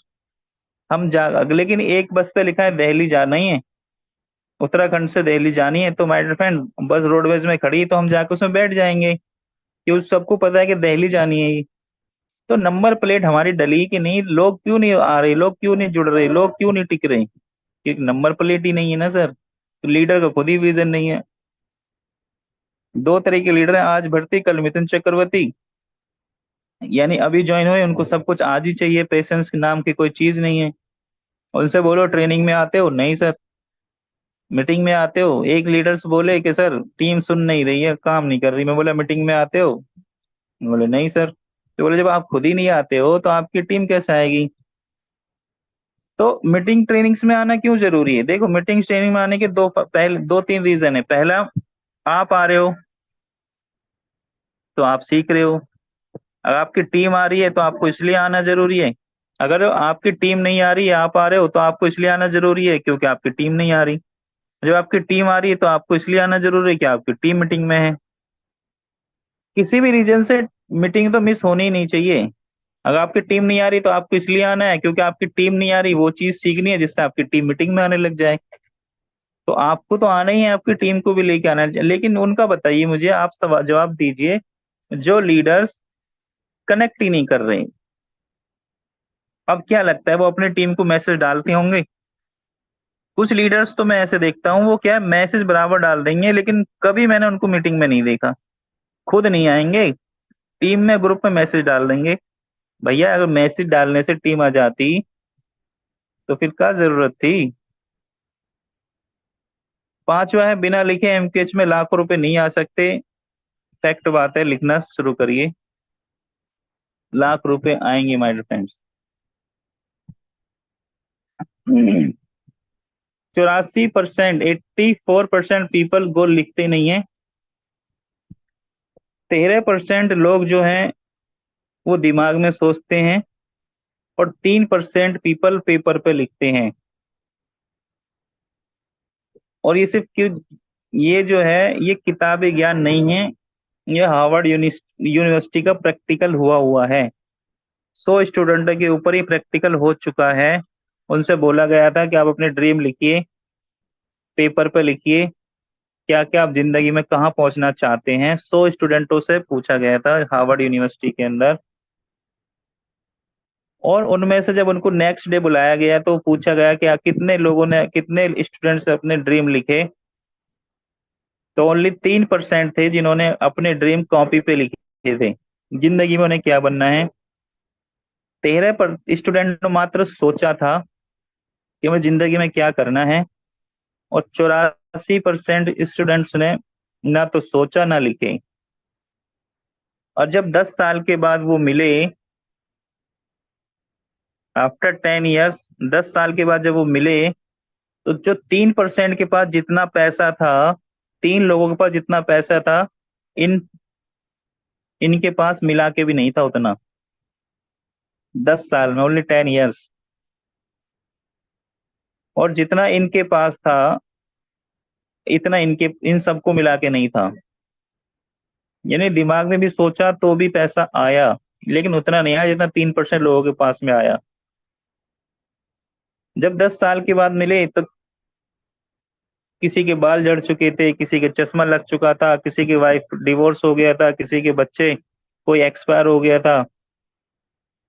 हम जा, लेकिन एक बस पे लिखा है दिल्ली जाना ही है, उत्तराखंड से दिल्ली जानी है, तो माय डियर फ्रेंड बस रोडवेज में खड़ी है, तो हम जाके उसमें बैठ जाएंगे, क्योंकि सबको पता है कि दिल्ली जानी है ये। तो नंबर प्लेट हमारी डली कि नहीं, लोग क्यों नहीं आ रहे, लोग क्यों नहीं जुड़ रहे, लोग क्यों नहीं टिक रहे? क्योंकि नंबर प्लेट ही नहीं है ना सर। तो लीडर का खुद ही विजन नहीं है। दो तरह के लीडर हैं, आज भर्ती कल मिथुन चक्रवर्ती। यानी अभी ज्वाइन हुए, उनको सब कुछ आज ही चाहिए, पेशेंस नाम की कोई चीज नहीं है। उनसे बोलो ट्रेनिंग में आते हो, नहीं सर। मीटिंग में आते हो, एक लीडर्स बोले कि सर टीम सुन नहीं रही है, काम नहीं कर रही। मैं बोला मीटिंग में आते हो? बोले नहीं सर। तो बोले जब आप खुद ही नहीं आते हो तो आपकी टीम कैसे आएगी? तो मीटिंग ट्रेनिंग्स में आना क्यों जरूरी है? देखो, मीटिंग ट्रेनिंग में आने के पहले 2-3 रीजन है। पहला, आप आ रहे हो तो आप सीख रहे हो। अगर आपकी टीम आ रही है तो आपको इसलिए आना जरूरी है। अगर आपकी टीम नहीं आ रही, आप आ रहे हो, तो आपको इसलिए आना जरूरी है क्योंकि आपकी टीम नहीं आ रही। जब आपकी टीम आ रही है तो आपको इसलिए आना जरूरी है कि आपकी टीम मीटिंग में है। किसी भी रीजन से मीटिंग तो मिस होनी ही नहीं चाहिए। अगर आपकी टीम नहीं आ रही तो आपको इसलिए आना है क्योंकि आपकी टीम नहीं आ रही, वो चीज सीखनी है जिससे आपकी टीम मीटिंग में आने लग जाए। तो आपको तो आना ही है, आपकी टीम को भी लेके आना है। लेकिन उनका बताइए मुझे, आप सवाल जवाब दीजिए, जो लीडर्स कनेक्ट ही नहीं कर रहे, अब क्या लगता है वो अपनी टीम को मैसेज डालते होंगे? कुछ लीडर्स तो मैं ऐसे देखता हूँ, वो क्या है, मैसेज बराबर डाल देंगे, लेकिन कभी मैंने उनको मीटिंग में नहीं देखा। खुद नहीं आएंगे, टीम में ग्रुप में मैसेज डाल देंगे। भैया अगर मैसेज डालने से टीम आ जाती तो फिर क्या जरूरत थी? पांचवा है, बिना लिखे एमकेएच में लाखों रुपए नहीं आ सकते। फैक्ट बात है, लिखना शुरू करिए, लाख रुपए आएंगे माय डियर फ्रेंड्स। 84%, 84% पीपल गोल लिखते नहीं है। 13% लोग जो हैं वो दिमाग में सोचते हैं, और 3% पीपल पेपर पे लिखते हैं। और ये सिर्फ क्यों, ये जो है ये किताबी ज्ञान नहीं है, ये हार्वर्ड यूनिवर्सिटी का प्रैक्टिकल हुआ है। 100 स्टूडेंट के ऊपर ही प्रैक्टिकल हो चुका है। उनसे बोला गया था कि आप अपने ड्रीम लिखिए, पेपर पे लिखिए, क्या क्या आप जिंदगी में कहाँ पहुंचना चाहते हैं। 100 स्टूडेंटों से पूछा गया था हार्वर्ड यूनिवर्सिटी के अंदर। और उनमें से जब उनको नेक्स्ट डे बुलाया गया तो पूछा गया कि कितने लोगों ने, कितने स्टूडेंट्स अपने ड्रीम लिखे। तो ओनली 3% थे जिन्होंने अपने ड्रीम कॉपी पे लिखे थे, जिंदगी में उन्हें क्या बनना है। 13 स्टूडेंट ने मात्र सोचा था कि मुझे जिंदगी में क्या करना है, और 84% स्टूडेंट्स ने ना तो सोचा ना लिखे। और जब 10 साल के बाद वो मिले, आफ्टर 10 ईयर्स, 10 साल के बाद जब वो मिले, तो जो 3% के पास जितना पैसा था, 3 लोगों के पास जितना पैसा था, इन इनके पास मिला के भी नहीं था उतना। 10 साल में, ओनली 10 ईयर्स। और जितना इनके पास था, इतना इनके इन सबको मिला के नहीं था। यानी दिमाग में भी सोचा तो भी पैसा आया, लेकिन उतना नहीं आया जितना 3% लोगों के पास में आया। जब 10 साल के बाद मिले तो किसी के बाल झड़ चुके थे, किसी के चश्मा लग चुका था, किसी की वाइफ डिवोर्स हो गया था, किसी के बच्चे कोई एक्सपायर हो गया था,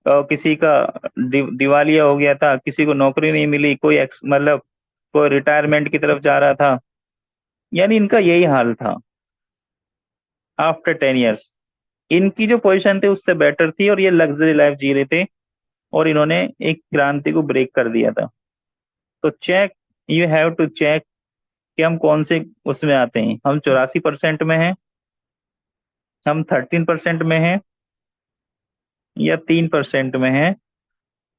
और किसी का दिवालिया हो गया था, किसी को नौकरी नहीं मिली, कोई मतलब कोई रिटायरमेंट की तरफ जा रहा था। यानी इनका यही हाल था आफ्टर 10 ईयर्स। इनकी जो पोजीशन थी उससे बेटर थी, और ये लग्जरी लाइफ जी रहे थे, और इन्होंने एक क्रांति को ब्रेक कर दिया था। तो check, you have to check कि हम कौन से उसमें आते हैं। हम 84% में हैं, हम 13% में हैं, या 3% में हैं।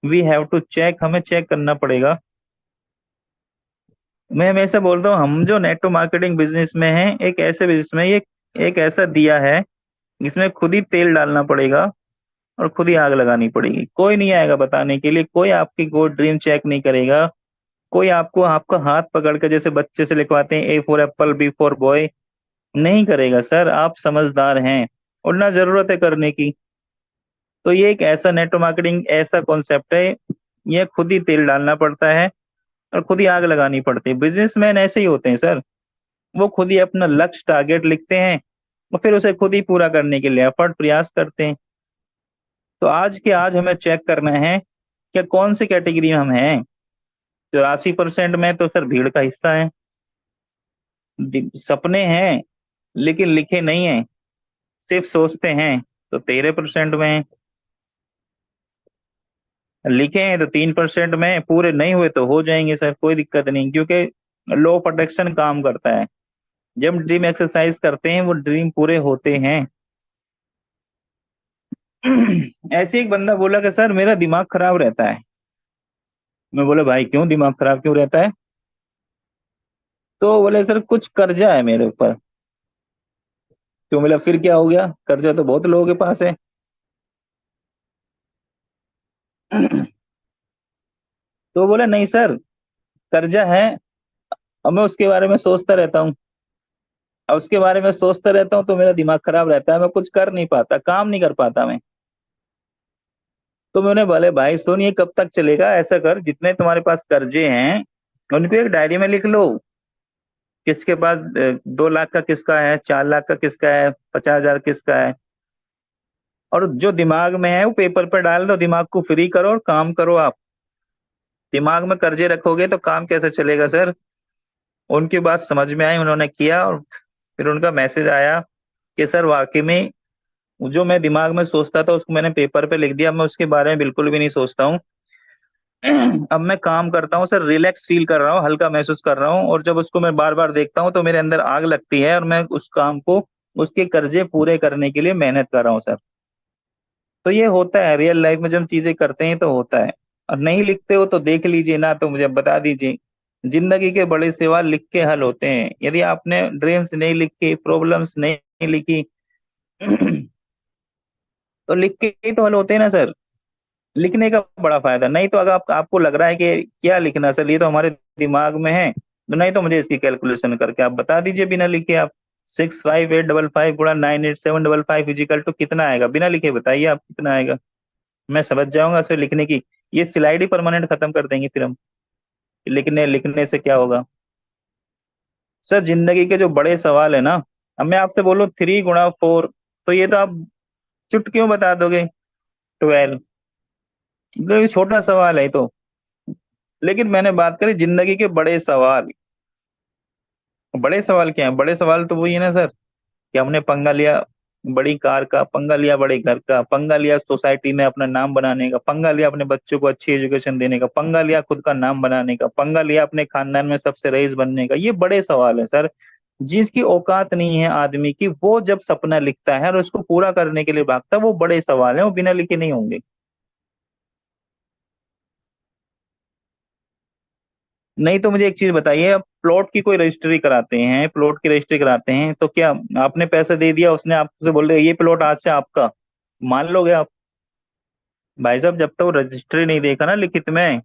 वी हैव टू चेक, हमें चेक करना पड़ेगा। मैं हमेशा बोल रहा हूँ, हम जो नेटवर्क मार्केटिंग बिजनेस में हैं, एक ऐसे बिजनेस में, ये एक ऐसा दिया है, इसमें खुद ही तेल डालना पड़ेगा और खुद ही आग लगानी पड़ेगी। कोई नहीं आएगा बताने के लिए, कोई आपकी कोई ड्रीम चेक नहीं करेगा, कोई आपको आपका हाथ पकड़ के जैसे बच्चे से लिखवाते हैं A for apple B for boy, नहीं करेगा सर। आप समझदार हैं और ना जरूरत है करने की। तो ये एक ऐसा नेटवर्क मार्केटिंग ऐसा कॉन्सेप्ट है, ये खुद ही तेल डालना पड़ता है और खुद ही आग लगानी पड़ती है। बिजनेसमैन ऐसे ही होते हैं सर, वो खुद ही अपना लक्ष्य टारगेट लिखते हैं और फिर उसे खुद ही पूरा करने के लिए एफर्ट प्रयास करते हैं। तो आज के आज हमें चेक करना है कि कौन सी कैटेगरी में हम हैं। 84% में तो सर भीड़ का हिस्सा है, सपने हैं लेकिन लिखे नहीं है, सिर्फ सोचते हैं, तो 13% में हैं। लिखे हैं तो 3% में, पूरे नहीं हुए तो हो जाएंगे सर, कोई दिक्कत नहीं, क्योंकि लो प्रोटेक्शन काम करता है। जब ड्रीम एक्सरसाइज करते हैं वो ड्रीम पूरे होते हैं। ऐसे एक बंदा बोला कि सर मेरा दिमाग खराब रहता है। मैं बोला भाई क्यों, दिमाग खराब क्यों रहता है? तो बोले सर कुछ कर्जा है मेरे ऊपर। तो बोला फिर क्या हो गया, कर्जा तो बहुत लोगों के पास है। तो बोला नहीं सर, कर्जा है। अब मैं उसके बारे में सोचता रहता हूँ। अब उसके बारे में सोचता रहता हूँ तो मेरा दिमाग खराब रहता है, मैं कुछ कर नहीं पाता, काम नहीं कर पाता मैं। तो मैंने बोले भाई सुन, ये कब तक चलेगा, ऐसा कर जितने तुम्हारे पास कर्जे हैं उनको एक डायरी में लिख लो। किसके पास 2 लाख का किसका है, 4 लाख का किसका है, 50,000 किसका है, और जो दिमाग में है वो पेपर पर डाल दो, दिमाग को फ्री करो और काम करो आप। दिमाग में कर्जे रखोगे तो काम कैसे चलेगा सर। उनकी बात समझ में आई, उन्होंने किया, और फिर उनका मैसेज आया कि सर वाकई में जो मैं दिमाग में सोचता था उसको मैंने पेपर पे लिख दिया, मैं उसके बारे में बिल्कुल भी नहीं सोचता हूँ। अब मैं काम करता हूँ सर, रिलैक्स फील कर रहा हूँ, हल्का महसूस कर रहा हूँ, और जब उसको मैं बार बार देखता हूँ तो मेरे अंदर आग लगती है, और मैं उस काम को, उसके कर्जे पूरे करने के लिए मेहनत कर रहा हूँ सर। तो ये होता है रियल लाइफ में, जब हम चीजें करते हैं तो होता है। और नहीं लिखते हो तो देख लीजिए ना, तो मुझे बता दीजिए। जिंदगी के बड़े सवाल लिख के हल होते हैं। यदि आपने ड्रीम्स नहीं लिखी, प्रॉब्लम्स नहीं लिखी, तो लिख के ही तो हल होते हैं ना सर। लिखने का बड़ा फायदा। नहीं तो अगर आपको लग रहा है कि क्या लिखना सर, ये तो हमारे दिमाग में है, तो नहीं तो मुझे इसकी कैलकुलेशन करके आप बता दीजिए बिना लिखे आप। 65855 गुणा 98755 फिजिकल टू कितना आएगा, बिना लिखे बताइए आप कितना आएगा। मैं समझ जाऊंगा उसे लिखने की। ये स्लाइड ही परमानेंट खत्म कर देंगे फिर हम। लिखने लिखने से क्या होगा सर, जिंदगी के जो बड़े सवाल है ना। अब मैं आपसे बोलूं 3 गुणा 4, तो ये तो आप चुटकियों बता दोगे। 12। ये छोटा सवाल है ये तो। लेकिन मैंने बात करी जिंदगी के बड़े सवाल। बड़े सवाल क्या है, बड़े सवाल तो वही है ना सर, कि हमने पंगा लिया बड़ी कार का, पंगा लिया बड़े घर का, पंगा लिया सोसाइटी में अपना नाम बनाने का, पंगा लिया अपने बच्चों को अच्छी एजुकेशन देने का, पंगा लिया खुद का नाम बनाने का, पंगा लिया अपने खानदान में सबसे रईस बनने का। ये बड़े सवाल है सर। जिसकी औकात नहीं है आदमी की, वो जब सपना लिखता है और उसको पूरा करने के लिए भागता है, वो बड़े सवाल है, वो बिना लिखे नहीं होंगे। नहीं तो मुझे एक चीज बताइए, आप प्लॉट की कोई रजिस्ट्री कराते हैं, प्लॉट की रजिस्ट्री कराते हैं तो क्या आपने पैसा दे दिया, उसने आपसे बोल दिया ये प्लॉट आज से आपका, मान लोगे आप। भाई साहब, जब तक वो रजिस्ट्री नहीं देखा ना लिखित में,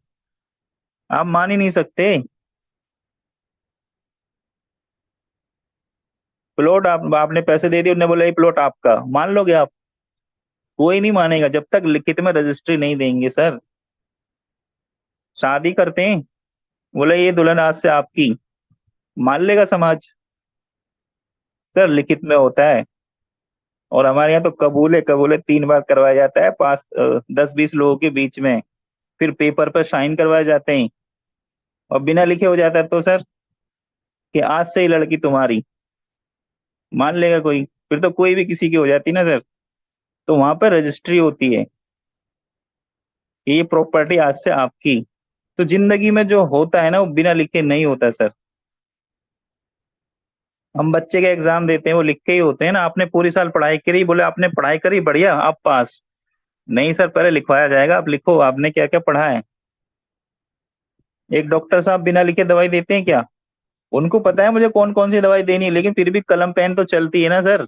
आप मान ही नहीं सकते। प्लॉट आपने पैसे दे दिए, उन्होंने बोला ये प्लॉट आपका, मान लोगे आप। कोई नहीं मानेगा जब तक लिखित में रजिस्ट्री नहीं देंगे सर। शादी करते हैं, बोला ये दुल्हन आज से आपकी, मान लेगा समाज। सर लिखित में होता है। और हमारे यहाँ तो कबूले कबूले 3 बार करवाया जाता है, 10-20 लोगों के बीच में। फिर पेपर पर साइन करवाए जाते हैं। और बिना लिखे हो जाता है तो सर, कि आज से ही लड़की तुम्हारी, मान लेगा कोई। फिर तो कोई भी किसी की हो जाती ना सर। तो वहां पर रजिस्ट्री होती है कि ये प्रॉपर्टी आज से आपकी। तो जिंदगी में जो होता है ना, वो बिना लिखे नहीं होता सर। हम बच्चे के एग्जाम देते हैं, वो लिख के ही होते हैं ना। आपने पूरी साल पढ़ाई करी, बोले आपने पढ़ाई करी, बढ़िया आप पास। नहीं सर, पहले लिखवाया जाएगा, आप लिखो आपने क्या क्या पढ़ा है। एक डॉक्टर साहब बिना लिखे दवाई देते हैं क्या। उनको पता है मुझे कौन कौन सी दवाई देनी है, लेकिन फिर भी कलम पेन तो चलती है ना सर।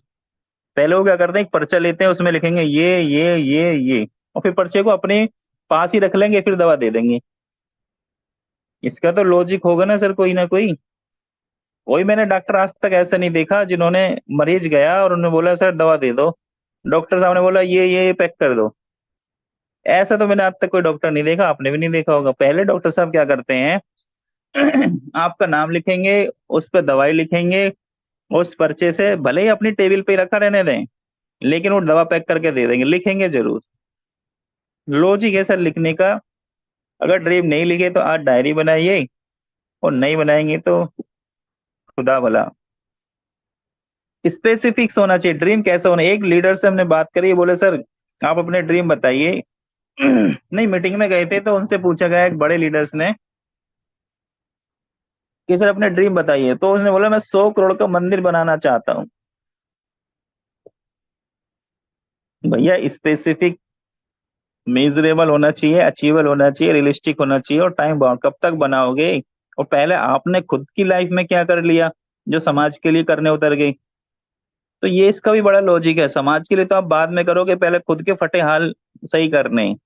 पहले वो क्या करते हैं, एक पर्चा लेते हैं, उसमें लिखेंगे ये, और फिर पर्चे को अपने पास ही रख लेंगे, फिर दवा दे देंगे। इसका तो लॉजिक होगा ना सर, कोई ना कोई। वही मैंने डॉक्टर आज तक ऐसा नहीं देखा जिन्होंने, मरीज गया और उन्होंने बोला सर दवा दे दो, डॉक्टर साहब ने बोला ये पैक कर दो। ऐसा तो मैंने आज तक कोई डॉक्टर नहीं देखा, आपने भी नहीं देखा होगा। पहले डॉक्टर साहब क्या करते हैं, आपका नाम लिखेंगे, उस पर दवाई लिखेंगे, उस पर्चे से भले ही अपनी टेबल पे ही रखा रहने दें, लेकिन वो दवा पैक करके दे देंगे, लिखेंगे जरूर। लॉजिक है सर लिखने का। अगर ड्रीम नहीं लिखे तो आज डायरी बनाइए, और नहीं बनाएंगे तो खुदा भला। स्पेसिफिक्स होना चाहिए, ड्रीम कैसा होना। एक लीडर से हमने बात करी, बोले सर आप अपने ड्रीम बताइए। नहीं, मीटिंग में गए थे तो उनसे पूछा गया एक बड़े लीडर्स ने कि सर अपने ड्रीम बताइए, तो उसने बोला मैं 100 करोड़ का मंदिर बनाना चाहता हूँ। भैया स्पेसिफिक, मेजरेबल होना चाहिए, अचीवेबल होना चाहिए, रियलिस्टिक होना चाहिए, और टाइम बाउंड। कब तक बनाओगे। और पहले आपने खुद की लाइफ में क्या कर लिया जो समाज के लिए करने उतर गई। तो ये इसका भी बड़ा लॉजिक है, समाज के लिए तो आप बाद में करोगे, पहले खुद के फटे हाल सही करने हैं।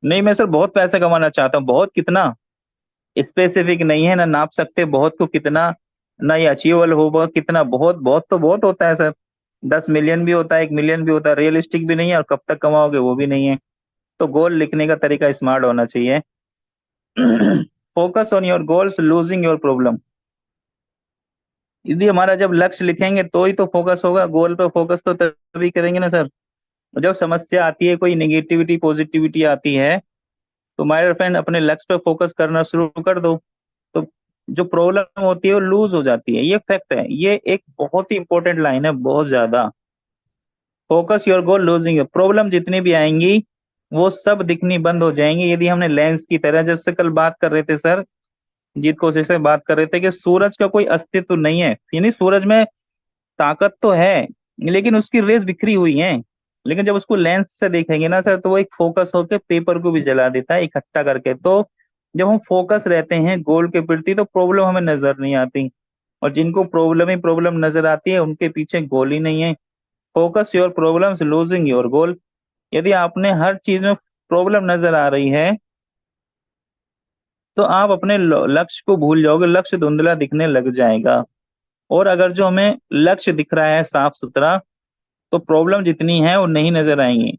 नहीं मैं सर बहुत पैसा कमाना चाहता हूँ, बहुत कितना, स्पेसिफिक नहीं है ना, नाप सकते बहुत को कितना, ना ये अचीवेबल होगा कितना, बहुत बहुत तो बहुत होता है सर। 10 मिलियन भी होता है, 1 मिलियन भी होता है, रियलिस्टिक भी नहीं है और कब तक कमाओगे वो भी नहीं है। तो गोल लिखने का तरीका स्मार्ट होना चाहिए। Focus on your goals losing your problem. यदि हमारा जब लक्ष्य लिखेंगे तो ही तो फोकस होगा, गोल पे फोकस तो तभी करेंगे ना सर। जब समस्या आती है, कोई नेगेटिविटी पॉजिटिविटी आती है, तो माय फ्रेंड अपने लक्ष्य पे फोकस करना शुरू कर दो। तो जो प्रॉब्लम होती है वो लूज हो जाती है, ये फैक्ट है, ये एक बहुत ही इंपॉर्टेंट लाइन है, बहुत ज्यादा। Focus your goal losing, problem जितनी भी आएंगी वो सब दिखनी बंद हो जाएंगी यदि हमने लेंस की तरह, जैसे कल बात कर रहे थे सर, जीत कोशिश से बात कर रहे थे कि सूरज का कोई अस्तित्व नहीं है, यानी सूरज में ताकत तो है लेकिन उसकी रेस बिखरी हुई है। लेकिन जब उसको लेंस से देखेंगे ना सर, तो वो एक फोकस होकर पेपर को भी जला देता है इकट्ठा करके। तो जब हम फोकस रहते हैं गोल के प्रति तो प्रॉब्लम हमें नजर नहीं आती, और जिनको प्रॉब्लम ही प्रॉब्लम नजर आती है उनके पीछे गोल ही नहीं है। Focus your problems losing your goal. यदि आपने हर चीज में प्रॉब्लम नजर आ रही है तो आप अपने लक्ष्य को भूल जाओगे, लक्ष्य धुंधला दिखने लग जाएगा। और अगर जो हमें लक्ष्य दिख रहा है साफ सुथरा, तो प्रॉब्लम जितनी है वो नहीं नजर आएंगी।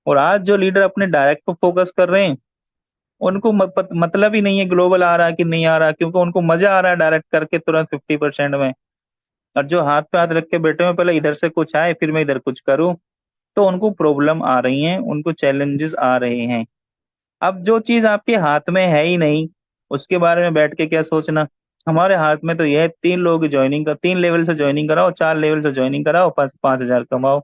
और आज जो लीडर अपने डायरेक्ट पर फोकस कर रहे हैं, उनको मतलब ही नहीं है ग्लोबल आ रहा कि नहीं आ रहा, क्योंकि उनको मजा आ रहा है डायरेक्ट करके तुरंत 50% में। और जो हाथ पे हाथ रख के बैठे हुए पहले इधर से कुछ आए फिर मैं इधर कुछ करूं, तो उनको प्रॉब्लम आ रही है, उनको चैलेंजेस आ रहे हैं। अब जो चीज आपके हाथ में है ही नहीं, उसके बारे में बैठ के क्या सोचना। हमारे हाथ में तो यह है, 3 लोग ज्वाइनिंग का, 3 लेवल से ज्वाइनिंग कराओ, 4 लेवल से ज्वाइनिंग कराओ, 5,000 कमाओ,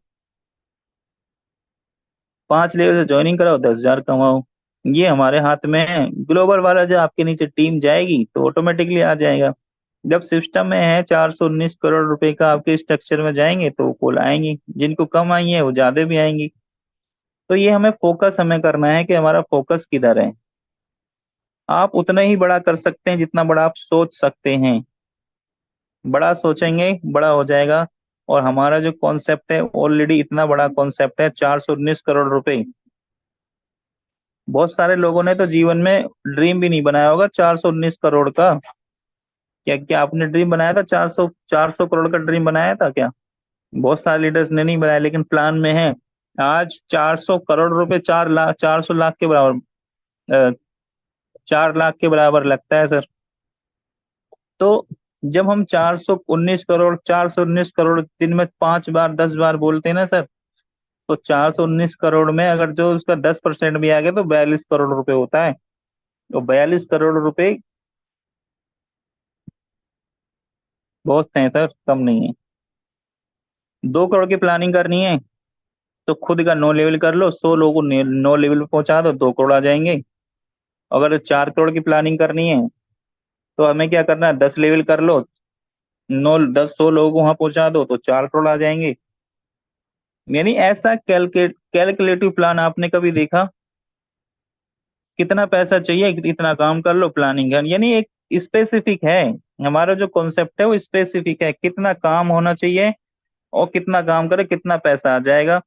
5 लेवल से ज्वाइनिंग कराओ, 10,000 कमाओ। ये हमारे हाथ में है। ग्लोबल वाला जो आपके नीचे टीम जाएगी तो ऑटोमेटिकली आ जाएगा। जब सिस्टम में है 419 करोड़ रुपए का आपके स्ट्रक्चर में जाएंगे तो कॉल आएंगी, जिनको कम आई है वो ज्यादा भी आएंगी। तो ये हमें फोकस हमें करना है कि हमारा फोकस किधर है। आप उतना ही बड़ा कर सकते हैं जितना बड़ा आप सोच सकते हैं। बड़ा सोचेंगे बड़ा हो जाएगा। और हमारा जो कॉन्सेप्ट है ऑलरेडी इतना बड़ा कॉन्सेप्ट है, 419 करोड़ रुपए। बहुत सारे लोगों ने तो जीवन में ड्रीम भी नहीं बनाया होगा 419 करोड़ का। क्या क्या आपने ड्रीम बनाया था? 400 करोड़ का ड्रीम बनाया था क्या? बहुत सारे लीडर्स ने नहीं बनाया लेकिन प्लान में है। आज 400 करोड़ रुपए 4 लाख, 400 लाख के बराबर, 4 लाख के बराबर लगता है सर। तो जब हम 419 करोड़, 419 करोड़ दिन में 5 बार 10 बार बोलते हैं ना सर, तो 419 करोड़ में अगर जो उसका 10% भी आ गया तो 42 करोड़ रुपए होता है। तो 42 करोड़ रुपए बहुत हैं सर, कम नहीं है। 2 करोड़ की प्लानिंग करनी है तो खुद का 9 लेवल कर लो, 100 लोगों को 9 लेवल पे पहुंचा दो, 2 करोड़ आ जाएंगे। अगर 4 करोड़ की प्लानिंग करनी है तो हमें क्या करना है, 10 लेवल कर लो, 9 10 100 लोगों को वहां पहुंचा दो तो 4 करोड़ आ जाएंगे। यानी ऐसा कैलकुलेटिव प्लान आपने कभी देखा? कितना पैसा चाहिए इतना काम कर लो, प्लानिंग है यानी एक स्पेसिफिक है। हमारा जो कॉन्सेप्ट है वो स्पेसिफिक है, कितना काम होना चाहिए और कितना काम करे कितना पैसा आ जाएगा।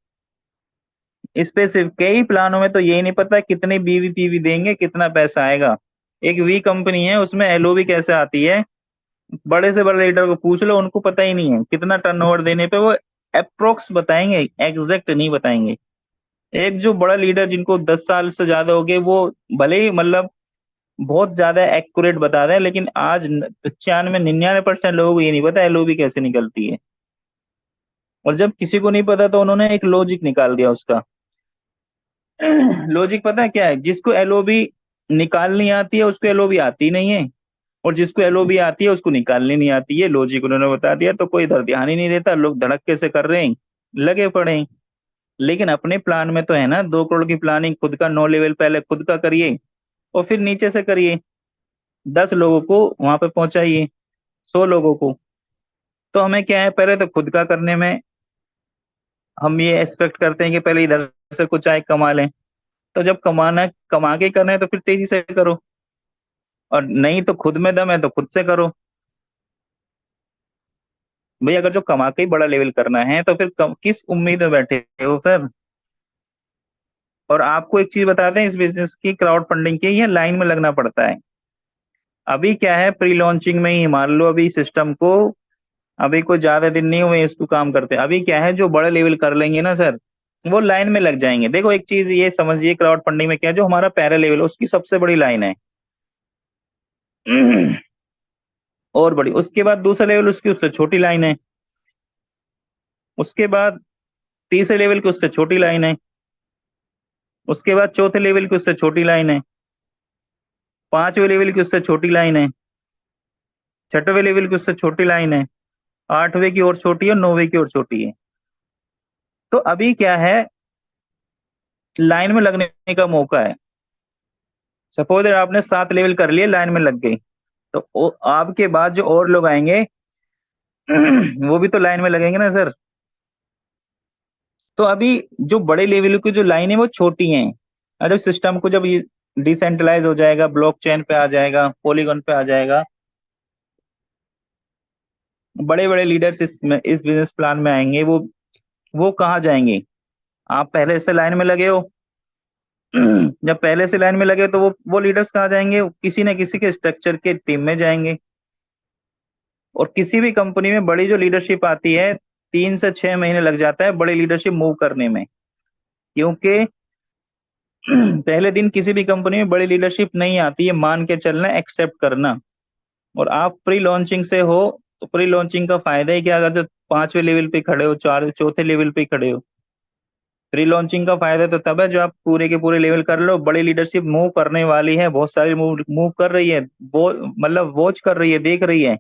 स्पेसिफिक कई प्लानों में तो यही नहीं पता कितनी बीवी पीवी देंगे कितना पैसा आएगा। एक वी कंपनी है उसमें एलओबी कैसे आती है, बड़े से बड़े लीडर को पूछ लो, उनको पता ही नहीं है कितना टर्नओवर देने पे वो अप्रोक्स बताएंगे, एग्जैक्ट नहीं बताएंगे। एक जो बड़ा लीडर जिनको 10 साल से ज्यादा हो गए वो भले ही मतलब बहुत ज्यादा एक्यूरेट बता दें, लेकिन आज 95 99% लोगों को ये नहीं पता एलओबी कैसे निकलती है। और जब किसी को नहीं पता तो उन्होंने एक लॉजिक निकाल दिया उसका। लॉजिक पता है क्या है? जिसको एलओबी निकालनी आती है उसको एलओबी आती नहीं है, और जिसको एलओबी आती है उसको निकालनी नहीं आती है। लॉजिक उन्होंने बता दिया तो कोई इधर ध्यान ही नहीं देता, लोग धड़क्के से कर रहे हैं, लगे पड़े हैं। लेकिन अपने प्लान में तो है ना, 2 करोड़ की प्लानिंग खुद का 9 लेवल पहले खुद का करिए और फिर नीचे से करिए, 10 लोगों को वहां पे पहुंचाइए, 100 लोगों को। तो हमें क्या है, पहले तो खुद का करने में हम ये एक्सपेक्ट करते हैं कि पहले इधर से कुछ आए कमा लें। तो जब कमाना है, कमा के करना है तो फिर तेजी से करो, और नहीं तो खुद में दम है तो खुद से करो। भाई अगर जो कमा के ही बड़ा लेवल करना है तो फिर किस उम्मीद में बैठे हो सर? और आपको एक चीज बताते हैं, इस बिजनेस की क्राउड फंडिंग की, ये लाइन में लगना पड़ता है। अभी क्या है, प्री लॉन्चिंग में ही मान लो अभी सिस्टम को, अभी कोई ज्यादा दिन नहीं हुए इसको काम करते, अभी क्या है जो बड़े लेवल कर लेंगे ना सर, वो लाइन में लग जाएंगे। देखो एक चीज ये समझिए, क्राउड फंडिंग में क्या है, जो हमारा पहला लेवल है उसकी सबसे बड़ी लाइन है। और बड़ी, उसके बाद दूसरा लेवल उसकी उससे छोटी लाइन है, उसके बाद तीसरे लेवल की उससे छोटी लाइन है, उसके बाद चौथे लेवल की उससे छोटी लाइन है, पांचवें लेवल की उससे छोटी लाइन है, छठवें लेवल की उससे छोटी लाइन है, आठवें की और छोटी है, नौवें की और छोटी है। तो अभी क्या है, लाइन में लगने का मौका है। सपोज आपने 7 लेवल कर लिए, लाइन में लग गई, तो आपके बाद जो और लोग आएंगे वो भी तो लाइन में लगेंगे ना सर। तो अभी जो बड़े लेवल की जो लाइन है वो छोटी हैं। अरे सिस्टम को जब ये डिसेंट्रलाइज हो जाएगा, ब्लॉकचेन पे आ जाएगा, पॉलीगॉन पे आ जाएगा, बड़े बड़े लीडर्स इस बिजनेस प्लान में आएंगे, वो कहाँ जाएंगे? आप पहले से लाइन में लगे हो, जब पहले से लाइन में लगे तो वो लीडर्स कहाँ जाएंगे? किसी न किसी के स्ट्रक्चर के टीम में जाएंगे। और किसी भी कंपनी में बड़ी जो लीडरशिप आती है, 3 से 6 महीने लग जाता है बड़ी लीडरशिप मूव करने में। क्योंकि पहले दिन किसी भी कंपनी में बड़ी लीडरशिप नहीं आती है, मान के चलना, एक्सेप्ट करना। और आप प्री लॉन्चिंग से हो, तो प्री लॉन्चिंग का फायदा है कि अगर जो 5वें लेवल पे खड़े हो, चौथे लेवल पे खड़े हो, प्री लॉन्चिंग का फायदा तो तब है जो आप पूरे के पूरे लेवल कर लो। बड़ी लीडरशिप मूव करने वाली है, बहुत सारी मूव मूव कर रही है, वो मतलब वॉच कर रही है, देख रही है।